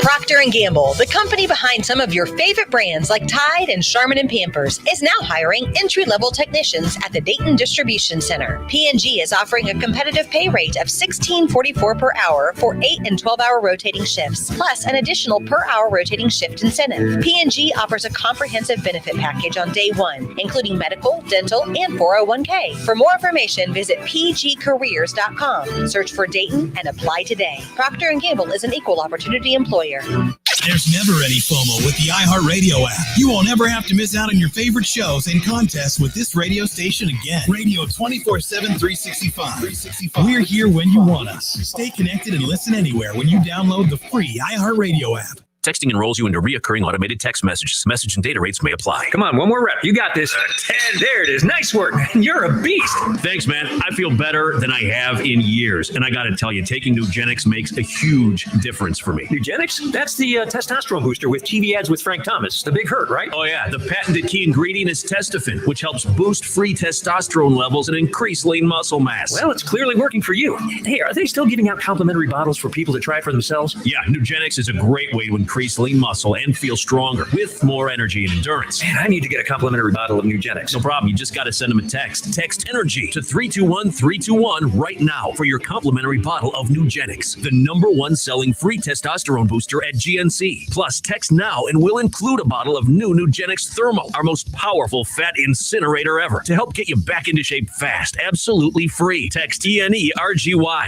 Procter & Gamble, the company behind some of your favorite brands like Tide and Charmin and Pampers, is now hiring entry-level technicians at the Dayton Distribution Center. P&G is offering a competitive pay rate of $16.44 per hour for 8 and 12-hour rotating shifts, plus an additional per-hour rotating shift incentive. P&G offers a comprehensive benefit package on day one, including medical, dental, and 401k. For more information, visit pgcareers.com. Search for Dayton and apply today. Procter & Gamble is an equal opportunity employer. There's never any FOMO with the iHeartRadio app. You won't ever have to miss out on your favorite shows and contests with this radio station again. Radio 24/7, 365. We're here when you want us. Stay connected and listen anywhere when you download the free iHeartRadio app. Texting enrolls you into recurring automated text messages. Message and data rates may apply. Come on, one more rep. You got this. 10. There it is. Nice work. You're a beast. Thanks, man. I feel better than I have in years. And I got to tell you, taking Nugenix makes a huge difference for me. Nugenix? That's the testosterone booster with TV ads with Frank Thomas. The big hurt, right? Oh, yeah. The patented key ingredient is testofen, which helps boost free testosterone levels and increase lean muscle mass. Well, it's clearly working for you. Hey, are they still giving out complimentary bottles for people to try it for themselves? Yeah, Nugenix is a great way to increase lean muscle and feel stronger with more energy and endurance. Man, I need to get a complimentary bottle of Nugenix. No problem. You just got to send them a text. Text ENERGY to 321-321 right now for your complimentary bottle of Nugenix, the #1 selling free testosterone booster at GNC. Plus, text now and we'll include a bottle of new Nugenix Thermo, our most powerful fat incinerator ever, to help get you back into shape fast. Absolutely free. Text ENERGY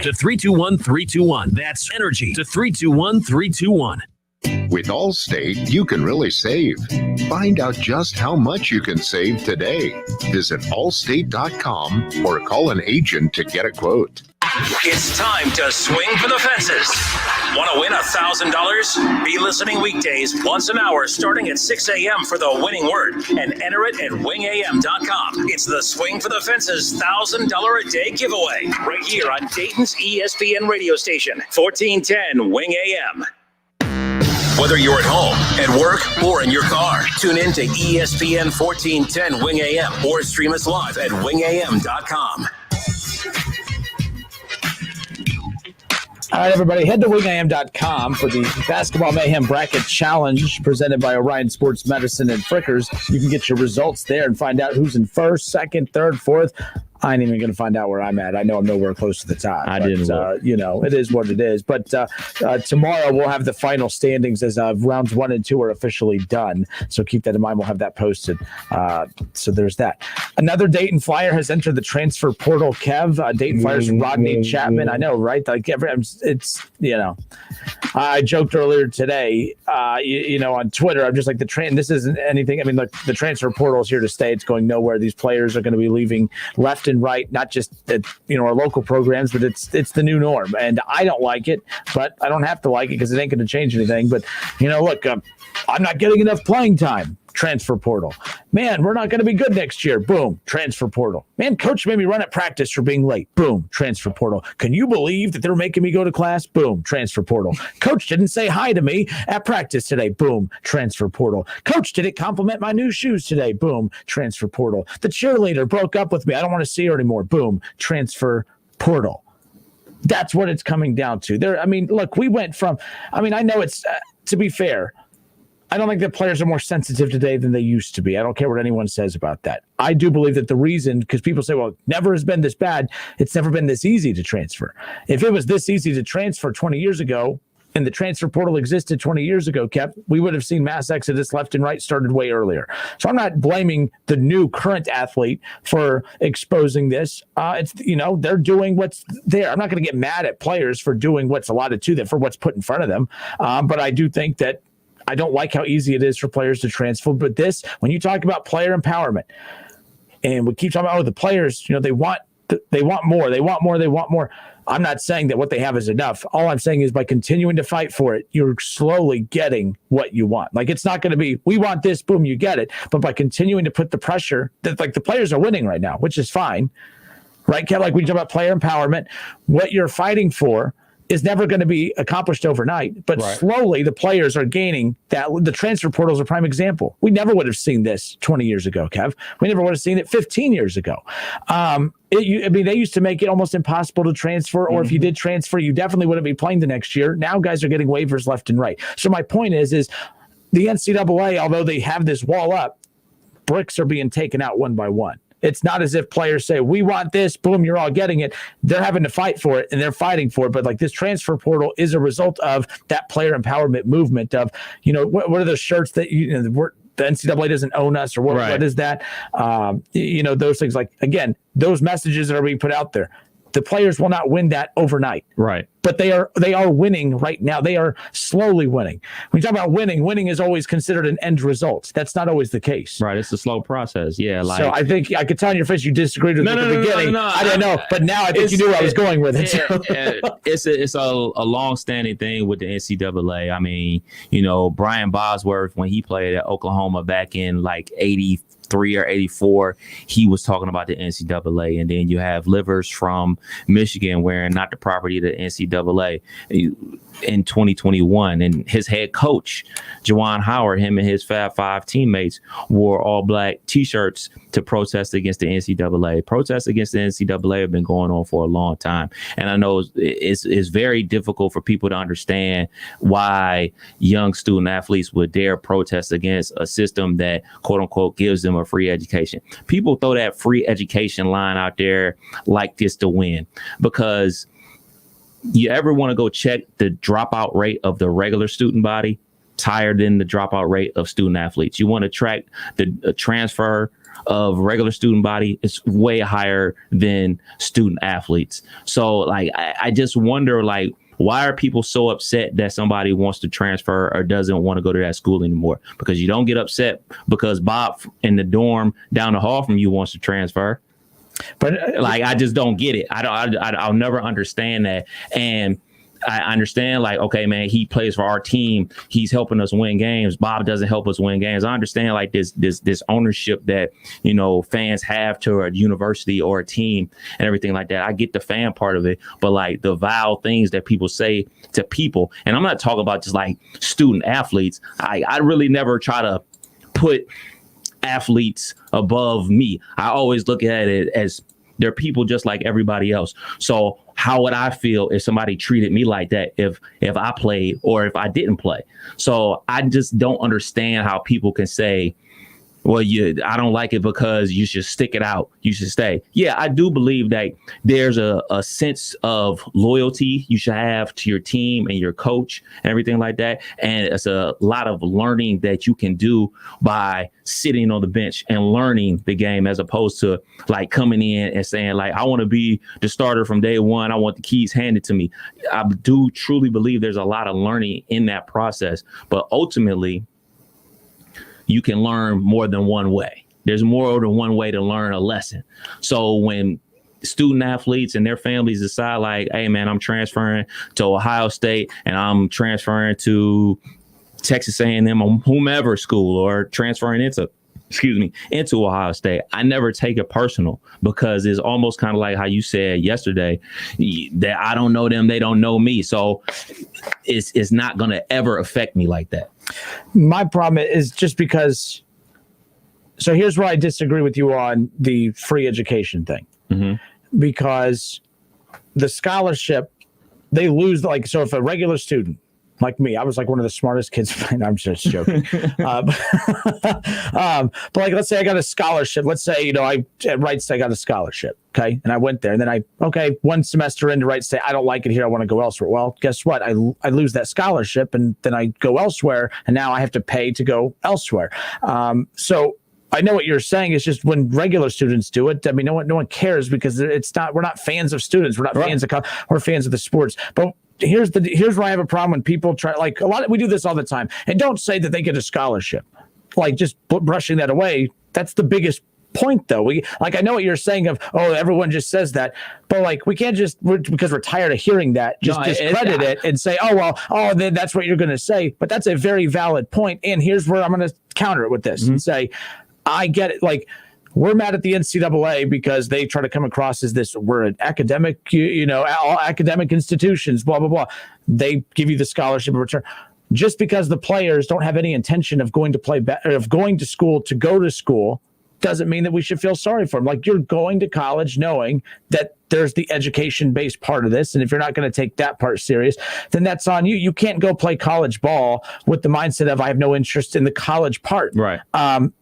to 321-321. That's ENERGY to 321-321. With Allstate, you can really save. Find out just how much you can save today. Visit allstate.com or call an agent to get a quote. It's time to swing for the fences. Want to win $1,000? Be listening weekdays once an hour starting at 6 a.m. for the winning word and enter it at wingam.com. It's the Swing for the Fences $1,000 a day giveaway right here on Dayton's ESPN radio station, 1410 Wing AM. Whether you're at home, at work, or in your car, tune in to ESPN 1410 Wing AM or stream us live at wingam.com. All right, everybody, head to wingam.com for the Basketball Mayhem Bracket Challenge presented by Orion Sports Medicine and Frickers. You can get your results there and find out who's in first, second, third, fourth. I ain't even going to find out where I'm at. I know I'm nowhere close to the top. It is what it is. But tomorrow we'll have the final standings as rounds 1 and 2 are officially done. So keep that in mind. We'll have that posted. So there's that. Another Dayton Flyer has entered the transfer portal, Kev. Dayton Flyers Rodney Chapman. I know, right? Like I joked earlier today, on Twitter. I'm just like this isn't anything. I mean, look, the transfer portal is here to stay. It's going nowhere. These players are going to be leaving left and right, not just at our local programs, but it's the new norm. And I don't like it, but I don't have to like it because it ain't going to change anything. But look, I'm not getting enough playing time. Transfer portal. Man, we're not going to be good next year. Boom, transfer portal. Man, coach made me run at practice for being late. Boom, transfer portal. Can you believe that they're making me go to class? Boom, transfer portal. Coach didn't say hi to me at practice today. Boom, transfer portal. Coach didn't compliment my new shoes today. Boom, transfer portal. The cheerleader broke up with me. I don't want to see her anymore. Boom, transfer portal. That's what it's coming down to. Look, we went from, I know it's, to be fair, I don't think that players are more sensitive today than they used to be. I don't care what anyone says about that. I do believe that the reason, because people say, well, it never has been this bad. It's never been this easy to transfer. If it was this easy to transfer 20 years ago and the transfer portal existed 20 years ago, Kev, we would have seen mass exodus left and right started way earlier. So I'm not blaming the new current athlete for exposing this. They're doing what's there. I'm not going to get mad at players for doing what's allotted to them, for what's put in front of them. But I do think that I don't like how easy it is for players to transfer. But when you talk about player empowerment, and we keep talking about the players, they want more. I'm not saying that what they have is enough. All I'm saying is by continuing to fight for it, you're slowly getting what you want. Like, it's not going to be, we want this, boom, you get it. But by continuing to put the pressure, that the players are winning right now, which is fine. Right, Kev? Like, we talk about player empowerment, what you're fighting for is never going to be accomplished overnight, but slowly the players are gaining that. The transfer portal is a prime example. We never would have seen this 20 years ago, Kev. We never would have seen it 15 years ago. They used to make it almost impossible to transfer, or if you did transfer, you definitely wouldn't be playing the next year. Now guys are getting waivers left and right. So my point is the NCAA, although they have this wall up, bricks are being taken out one by one. It's not as if players say, we want this, boom, you're all getting it. They're having to fight for it, and they're fighting for it. But like this transfer portal is a result of that player empowerment movement of, what are those shirts that, the NCAA doesn't own us, or what is that? Those things, like, again, those messages that are being put out there. The players will not win that overnight. Right. But they are winning right now. They are slowly winning. When you talk about winning is always considered an end result. That's not always the case. Right. It's a slow process. Yeah. So I think I could tell in your face you disagreed with me at the beginning. No, I didn't know. But now I think you knew where I was going with it. It's a long-standing thing with the NCAA. I mean, Brian Bosworth, when he played at Oklahoma back in like 83 or 84, he was talking about the NCAA. And then you have Livers from Michigan wearing not the property of the NCAA in 2021. And his head coach, Juwan Howard, him and his Fab Five teammates wore all black T-shirts to protest against the NCAA. Protests against the NCAA have been going on for a long time. And I know it's very difficult for people to understand why young student athletes would dare protest against a system that, quote unquote, gives them a free education. People throw that free education line out there like this to win, because you ever want to go check the dropout rate of the regular student body? It's higher than the dropout rate of student athletes. You want to track the transfer of regular student body, it's way higher than student athletes. So like, I just wonder, like, why are people so upset that somebody wants to transfer or doesn't want to go to that school anymore? Because you don't get upset because Bob in the dorm down the hall from you wants to transfer. But like, I just don't get it. I'll never understand that. And I understand, like, okay, man, he plays for our team. He's helping us win games. Bob doesn't help us win games. I understand, like, this ownership that, fans have to a university or a team and everything like that. I get the fan part of it, but like the vile things that people say to people, and I'm not talking about just like student athletes. I really never try to put athletes above me. I always look at it as they're people just like everybody else. So how would I feel if somebody treated me like that if I played or if I didn't play? So I just don't understand how people can say, well, I don't like it because you should stick it out. You should stay. Yeah, I do believe that there's a sense of loyalty you should have to your team and your coach and everything like that. And it's a lot of learning that you can do by sitting on the bench and learning the game, as opposed to like coming in and saying, like, I want to be the starter from day one. I want the keys handed to me. I do truly believe there's a lot of learning in that process. But ultimately, you can learn more than one way. There's more than one way to learn a lesson. So when student athletes and their families decide, like, hey, man, I'm transferring to Ohio State and I'm transferring to Texas A&M or whomever school, or transferring into Ohio State, I never take it personal, because it's almost kind of like how you said yesterday that I don't know them, they don't know me. So it's not going to ever affect me like that. My problem is just because. So here's where I disagree with you on the free education thing, because the scholarship, they lose, like, so if a regular student like me, I was like one of the smartest kids. I'm just joking. But like, let's say I got a scholarship. Let's say, at Wright State I got a scholarship. Okay. And I went there, and then one semester into Wright State, I don't like it here. I want to go elsewhere. Well, guess what? I lose that scholarship, and then I go elsewhere, and now I have to pay to go elsewhere. So I know what you're saying. It's just when regular students do it, I mean, no one cares, because we're not fans of students. We're not fans of, we're fans of the sports. But here's where I have a problem when people try, like, we do this all the time, and don't say that they get a scholarship, like just brushing that away. That's the biggest point, though. I know what you're saying of, oh, everyone just says that, but like, we can't just, because we're tired of hearing that, just discredit it and say, then that's what you're going to say. But that's a very valid point. And here's where I'm going to counter it with this and say, I get it. Like, We're mad at the NCAA because they try to come across as this, we're an academic, all academic institutions, blah, blah, blah. They give you the scholarship in return. Just because the players don't have any intention of going to school doesn't mean that we should feel sorry for them. Like, you're going to college knowing that there's the education-based part of this, and if you're not going to take that part serious, then that's on you. You can't go play college ball with the mindset of, I have no interest in the college part. Right.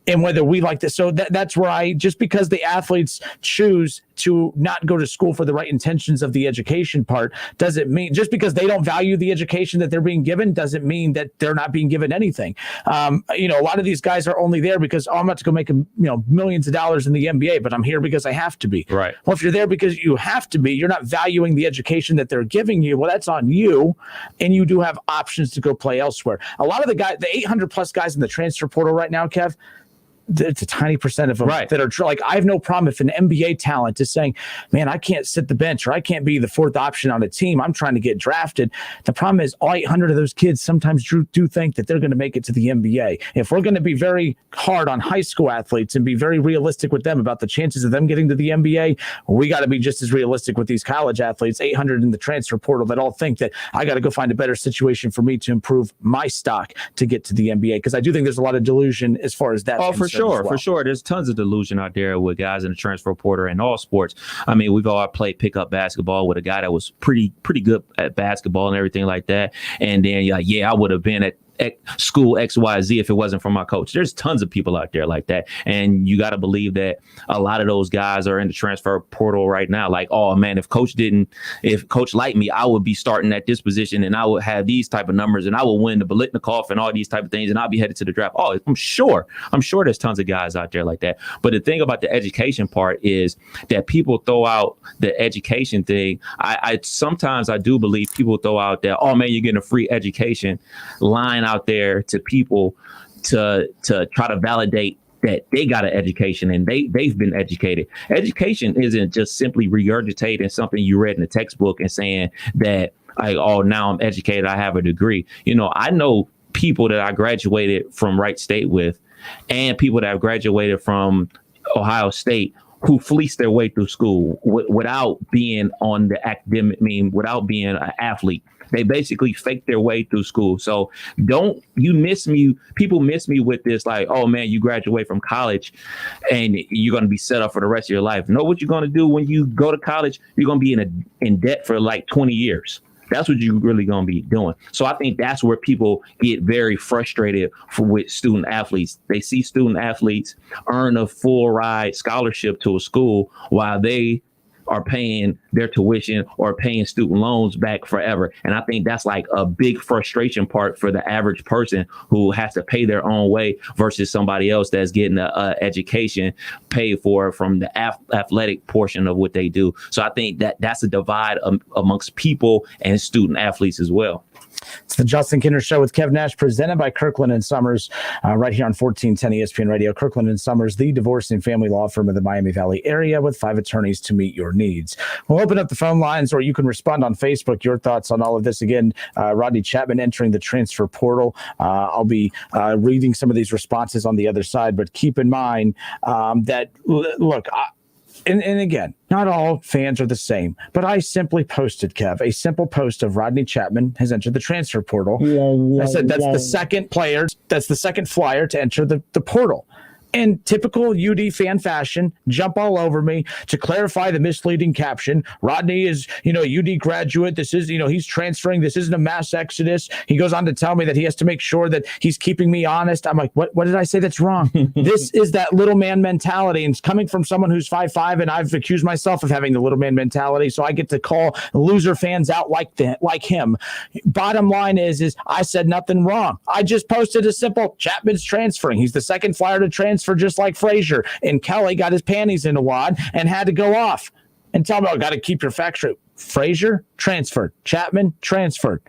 And whether we like this. So that's where just because the athletes choose to not go to school for the right intentions of the education part doesn't mean, just because they don't value the education that they're being given doesn't mean that they're not being given anything. A lot of these guys are only there because, I'm about to go make millions of dollars in the NBA, but I'm here because I have to be. Right. Well, if you're there because you have to be, you're not valuing the education that they're giving you. Well, that's on you. And you do have options to go play elsewhere. A lot of the 800 plus guys in the transfer portal right now, Kev, it's a tiny percent of them that are like, I have no problem if an NBA talent is saying, man, I can't sit the bench or I can't be the fourth option on a team. I'm trying to get drafted. The problem is all 800 of those kids sometimes do think that they're going to make it to the NBA. If we're going to be very hard on high school athletes and be very realistic with them about the chances of them getting to the NBA, we got to be just as realistic with these college athletes, 800 in the transfer portal, that all think that I got to go find a better situation for me to improve my stock to get to the NBA. Because I do think there's a lot of delusion as far as that. Oh, for sure. There's tons of delusion out there with guys in the transfer portal and all sports. I mean, we've all played pickup basketball with a guy that was pretty good at basketball and everything like that. And then you're like, yeah, I would have been at school XYZ if it wasn't for my coach. There's tons of people out there like that. And you got to believe that a lot of those guys are in the transfer portal right now. Like, oh man, if coach liked me, I would be starting at this position and I would have these type of numbers and I will win the Biletnikoff and all these type of things and I'll be headed to the draft. Oh, I'm sure there's tons of guys out there like that. But the thing about the education part is that people throw out the education thing. I sometimes do believe people throw out that, oh man, you're getting a free education line out there to people to try to validate that they got an education and they've been educated. Education isn't just simply regurgitating something you read in the textbook and saying that, like, oh, now I'm educated, I have a degree. I know people that I graduated from Wright State with and people that have graduated from Ohio State who fleeced their way through school without being on the academic, without being an athlete. They basically faked their way through school. So don't you miss me. People miss me with this, like, oh man, you graduate from college and you're going to be set up for the rest of your life. Know what you're going to do when you go to college? You're going to be in debt for like 20 years. That's what you're really going to be doing. So I think that's where people get very frustrated with student athletes. They see student athletes earn a full ride scholarship to a school while they are paying their tuition or paying student loans back forever. And I think that's like a big frustration part for the average person who has to pay their own way versus somebody else that's getting an education paid for from the athletic portion of what they do. So I think that's a divide amongst people and student athletes as well. It's the Justin Kinder Show with Kev Nash, presented by Kirkland Sommers, right here on 1410 ESPN Radio. Kirkland Sommers, the divorce and family law firm of the Miami Valley area, with 5 attorneys to meet your needs. We'll open up the phone lines, or you can respond on Facebook. Your thoughts on all of this. Again, Rodney Chapman entering the transfer portal. I'll be reading some of these responses on the other side, but keep in mind that, look, and again, not all fans are the same, but I simply posted, Kev, a simple post of Rodney Chapman has entered the transfer portal. I said that's the second player, that's the second flyer to enter the portal. In typical UD fan fashion, jump all over me to clarify the misleading caption. Rodney is, a UD graduate. This is, he's transferring. This isn't a mass exodus. He goes on to tell me that he has to make sure that he's keeping me honest. I'm like, what did I say that's wrong? This is that little man mentality. And it's coming from someone who's 5'5", and I've accused myself of having the little man mentality. So I get to call loser fans out like him. Bottom line is I said nothing wrong. I just posted a simple Chapman's transferring. He's the second flyer to transfer, just like Frazier, and Kelly got his panties in a wad and had to go off and tell me, got to keep your facts straight. Frazier transferred, Chapman transferred.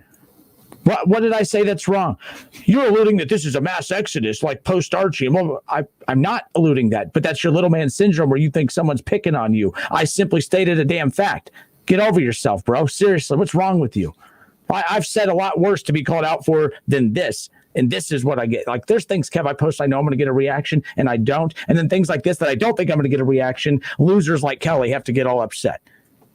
What did I say that's wrong? You're alluding that this is a mass exodus like post Archie. I'm not alluding that, but that's your little man syndrome where you think someone's picking on you. I simply stated a damn fact. Get over yourself, bro. Seriously, what's wrong with you? I've said a lot worse to be called out for than this. And this is what I get. Like, there's things, Kev, I post, I know I'm going to get a reaction, and I don't. And then things like this that I don't think I'm going to get a reaction. Losers like Kelly have to get all upset.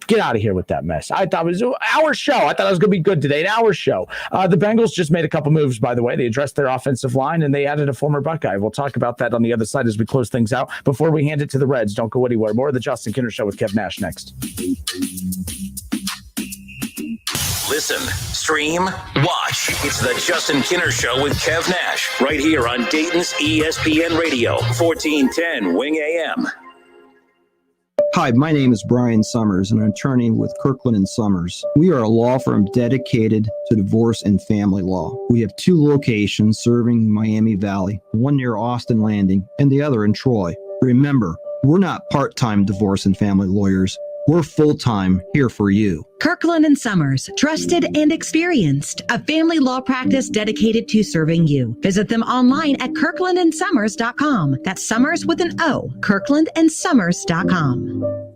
Get out of here with that mess. I thought it was an hour show. I thought it was going to be good today. An hour show. The Bengals just made a couple moves, by the way. They addressed their offensive line, and they added a former Buckeye. We'll talk about that on the other side as we close things out. Before we hand it to the Reds, don't go anywhere. More of the Justin Kinner Show with Kev Nash next. Listen, stream, watch. It's the Justin Kinner Show with Kev Nash, right here on Dayton's ESPN Radio, 1410 Wing AM. Hi, my name is Brian Summers, and I'm an attorney with Kirkland Sommers. We are a law firm dedicated to divorce and family law. We have 2 locations serving Miami Valley, one near Austin Landing and the other in Troy. Remember, we're not part-time divorce and family lawyers. We're full-time here for you. Kirkland Sommers, trusted and experienced, a family law practice dedicated to serving you. Visit them online at kirklandandsummers.com. That's Summers with an O, kirklandandsummers.com.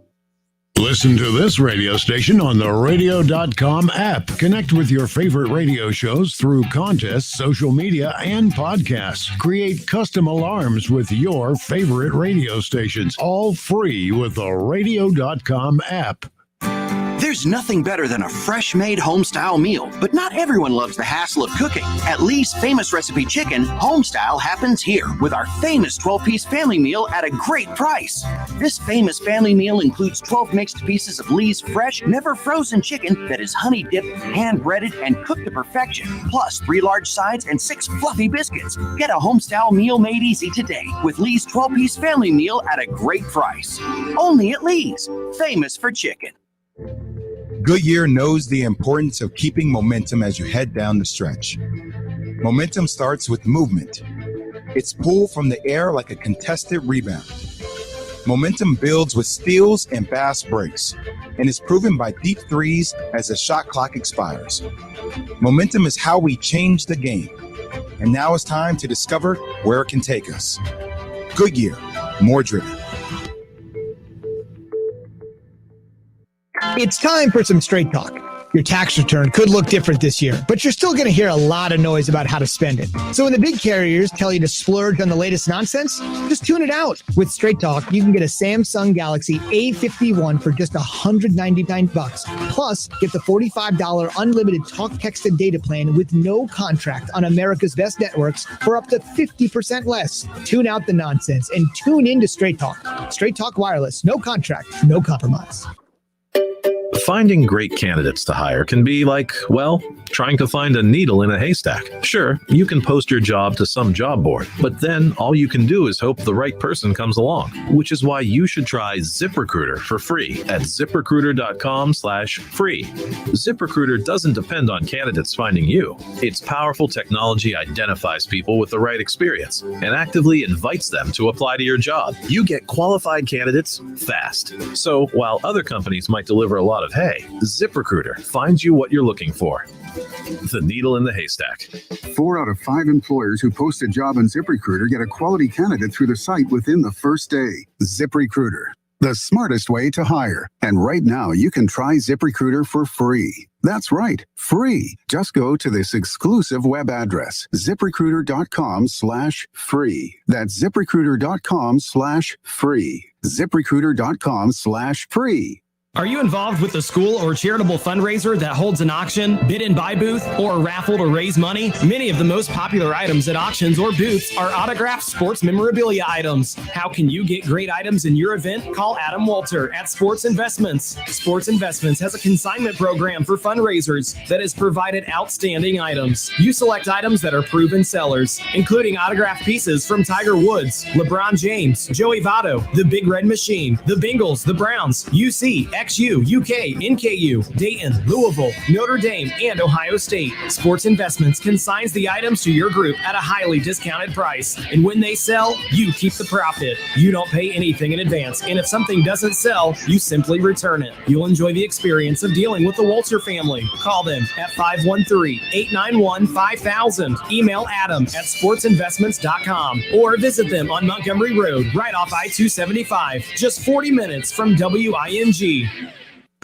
Listen to this radio station on the radio.com app. Connect with your favorite radio shows through contests, social media, and podcasts. Create custom alarms with your favorite radio stations, all free with the radio.com app. There's nothing better than a fresh-made home-style meal, but not everyone loves the hassle of cooking. At Lee's Famous Recipe Chicken, home-style happens here with our famous 12-piece family meal at a great price. This famous family meal includes 12 mixed pieces of Lee's fresh, never-frozen chicken that is honey-dipped, hand-breaded, and cooked to perfection, plus 3 large sides and 6 fluffy biscuits. Get a home-style meal made easy today with Lee's 12-piece family meal at a great price. Only at Lee's, famous for chicken. Goodyear knows the importance of keeping momentum as you head down the stretch. Momentum starts with movement. It's pulled from the air like a contested rebound. Momentum builds with steals and fast breaks, and is proven by deep threes as the shot clock expires. Momentum is how we change the game, and now it's time to discover where it can take us. Goodyear, more driven. It's time for some straight talk. Your tax return could look different this year, but you're still going to hear a lot of noise about how to spend it. So when the big carriers tell you to splurge on the latest nonsense, just tune it out. With Straight Talk, you can get a Samsung Galaxy A51 for just $199. Plus, get the $45 unlimited talk, text, and data plan with no contract on America's best networks for up to 50% less. Tune out the nonsense and tune into Straight Talk. Straight Talk Wireless, no contract, no compromise. Finding great candidates to hire can be like, well, trying to find a needle in a haystack. Sure, you can post your job to some job board, but then all you can do is hope the right person comes along, which is why you should try ZipRecruiter for free at ZipRecruiter.com/free. ZipRecruiter doesn't depend on candidates finding you. Its powerful technology identifies people with the right experience and actively invites them to apply to your job. You get qualified candidates fast. So while other companies might deliver a lot of hay, ZipRecruiter finds you what you're looking for. The needle in the haystack. 4 out of 5 employers who post a job on ZipRecruiter get a quality candidate through the site within the first day. ZipRecruiter, the smartest way to hire. And right now, you can try ZipRecruiter for free. That's right, free. Just go to this exclusive web address, ZipRecruiter.com/free. That's ZipRecruiter.com/free. ZipRecruiter.com/free. Are you involved with a school or charitable fundraiser that holds an auction, bid and buy booth, or a raffle to raise money? Many of the most popular items at auctions or booths are autographed sports memorabilia items. How can you get great items in your event? Call Adam Walter at Sports Investments. Sports Investments has a consignment program for fundraisers that has provided outstanding items. You select items that are proven sellers, including autographed pieces from Tiger Woods, LeBron James, Joey Votto, the Big Red Machine, the Bengals, the Browns, UC, XU, UK, NKU, Dayton, Louisville, Notre Dame, and Ohio State. Sports Investments consigns the items to your group at a highly discounted price. And when they sell, you keep the profit. You don't pay anything in advance. And if something doesn't sell, you simply return it. You'll enjoy the experience of dealing with the Walter family. Call them at 513-891-5000. Email Adam at sportsinvestments.com or visit them on Montgomery Road, right off I-275, just 40 minutes from WING.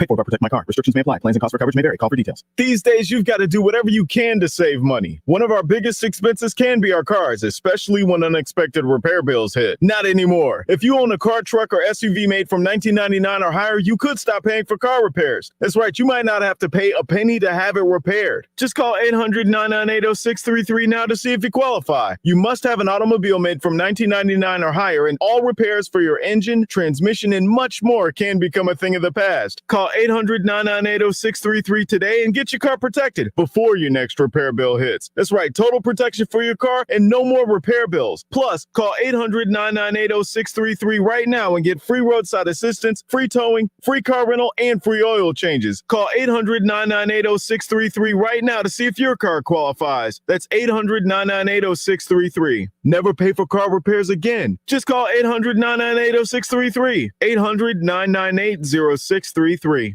Paid for by Protect My Car. Restrictions may apply. Plans and costs for coverage may vary. Call for details. These days, you've got to do whatever you can to save money. One of our biggest expenses can be our cars, especially when unexpected repair bills hit. Not anymore. If you own a car, truck, or SUV made from 1999 or higher, you could stop paying for car repairs. That's right. You might not have to pay a penny to have it repaired. Just call 800-998-0633 now to see if you qualify. You must have an automobile made from 1999 or higher, and all repairs for your engine, transmission, and much more can become a thing of the past. Call 800-998-0633 today and get your car protected before your next repair bill hits. That's right, total protection for your car and no more repair bills. Plus, call 800-998-0633 right now and get free roadside assistance, free towing, free car rental, and free oil changes. Call 800-998-0633 right now to see if your car qualifies. That's 800-998-0633. Never pay for car repairs again. Just call 800-998-0633. 800-998-0633.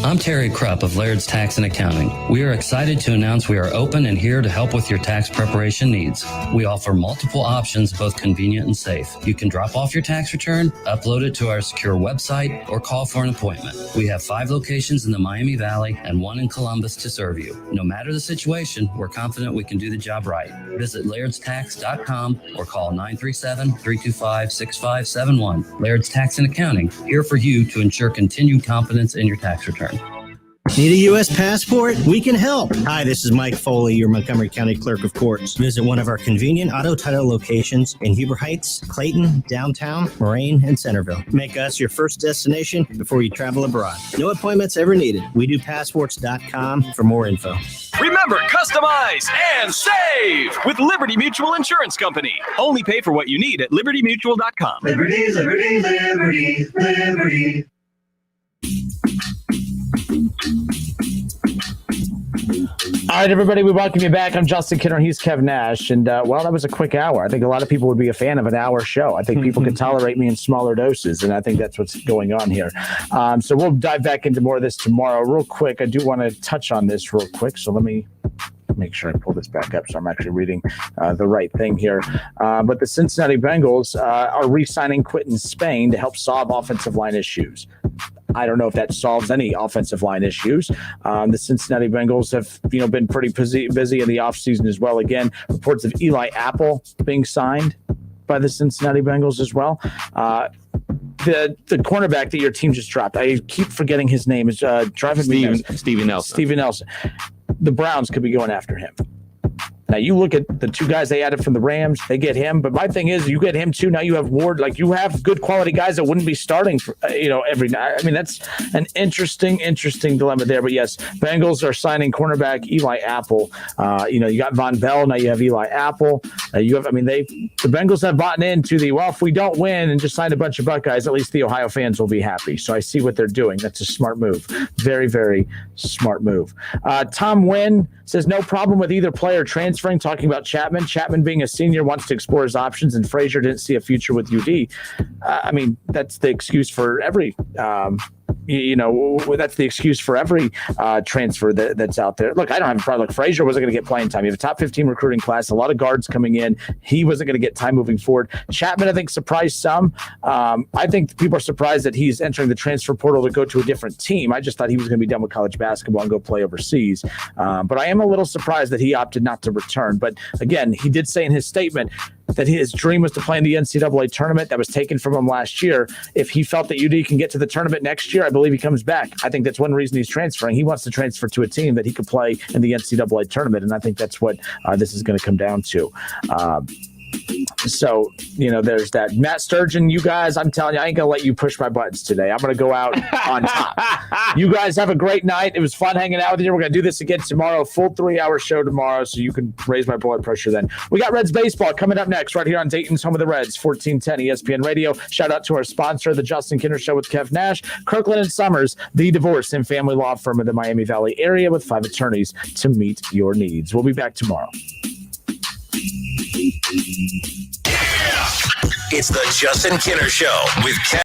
I'm Terry Krupp of Laird's Tax and Accounting. We are excited to announce we are open and here to help with your tax preparation needs. We offer multiple options, both convenient and safe. You can drop off your tax return, upload it to our secure website, or call for an appointment. We have 5 locations in the Miami Valley and 1 in Columbus to serve you. No matter the situation, we're confident we can do the job right. Visit Laird'sTax.com or call 937-325-6571. Laird's Tax and Accounting, here for you to ensure continued confidence in your tax return. Need a U.S. passport? We can help. Hi, this is Mike Foley, your Montgomery County Clerk of Courts. Visit one of our convenient auto title locations in Huber Heights, Clayton, downtown, Moraine, and Centerville. Make us your first destination before you travel abroad. No appointments ever needed. We do passports.com for more info. Remember, customize and save with Liberty Mutual Insurance Company. Only pay for what you need at libertymutual.com. Liberty, liberty, liberty, liberty. All right, everybody, we welcome you back. I'm Justin Kinner. He's Kev Nash. And, well, that was a quick hour. I think a lot of people would be a fan of an hour show. I think people can tolerate me in smaller doses, and I think that's what's going on here. So we'll dive back into more of this tomorrow. Real quick, I do want to touch on this real quick, so let me make sure I pull this back up so I'm actually reading the right thing here. But the Cincinnati Bengals are re-signing Quinton Spain to help solve offensive line issues. I don't know if that solves any offensive line issues. The Cincinnati Bengals have, been pretty busy in the offseason as well. Again, reports of Eli Apple being signed by the Cincinnati Bengals as well. The cornerback that your team just dropped, I keep forgetting his name, is driving me nuts. Steven Nelson. Steven Nelson. The Browns could be going after him. Now, you look at the 2 guys they added from the Rams, they get him. But my thing is, you get him too. Now you have Ward. Like, you have good quality guys that wouldn't be starting, for, every night. I mean, that's an interesting dilemma there. But yes, Bengals are signing cornerback Eli Apple. You got Von Bell. Now you have Eli Apple. The Bengals have bought into if we don't win and just sign a bunch of Buckeyes, at least the Ohio fans will be happy. So I see what they're doing. That's a smart move. Very, very smart move. Tom Wynn says no problem with either player transferring, talking about Chapman. Chapman being a senior wants to explore his options, and Frazier didn't see a future with UD. That's the excuse for every that's the excuse for every transfer that's out there. Look, I don't have a problem. Look, Frazier wasn't going to get playing time. You have a top 15 recruiting class, a lot of guards coming in. He wasn't going to get time moving forward. Chapman, I think, surprised some. I think people are surprised that he's entering the transfer portal to go to a different team. I just thought he was going to be done with college basketball and go play overseas. But I am a little surprised that he opted not to return. But again, he did say in his statement that his dream was to play in the NCAA tournament. That was taken from him last year. If he felt that UD can get to the tournament next year, I believe he comes back. I think that's one reason he's transferring. He wants to transfer to a team that he could play in the NCAA tournament, and I think that's what this is going to come down to. So, there's that. Matt Sturgeon, you guys, I'm telling you, I ain't going to let you push my buttons today. I'm going to go out on top. You guys have a great night. It was fun hanging out with you. We're going to do this again tomorrow, full 3-hour show tomorrow, so you can raise my blood pressure then. We got Reds baseball coming up next right here on Dayton's Home of the Reds, 1410 ESPN Radio. Shout out to our sponsor, The Justin Kinner Show with Kev Nash, Kirkland Sommers, the divorce and family law firm in the Miami Valley area with 5 attorneys to meet your needs. We'll be back tomorrow. It's the Justin Kinner Show with Kev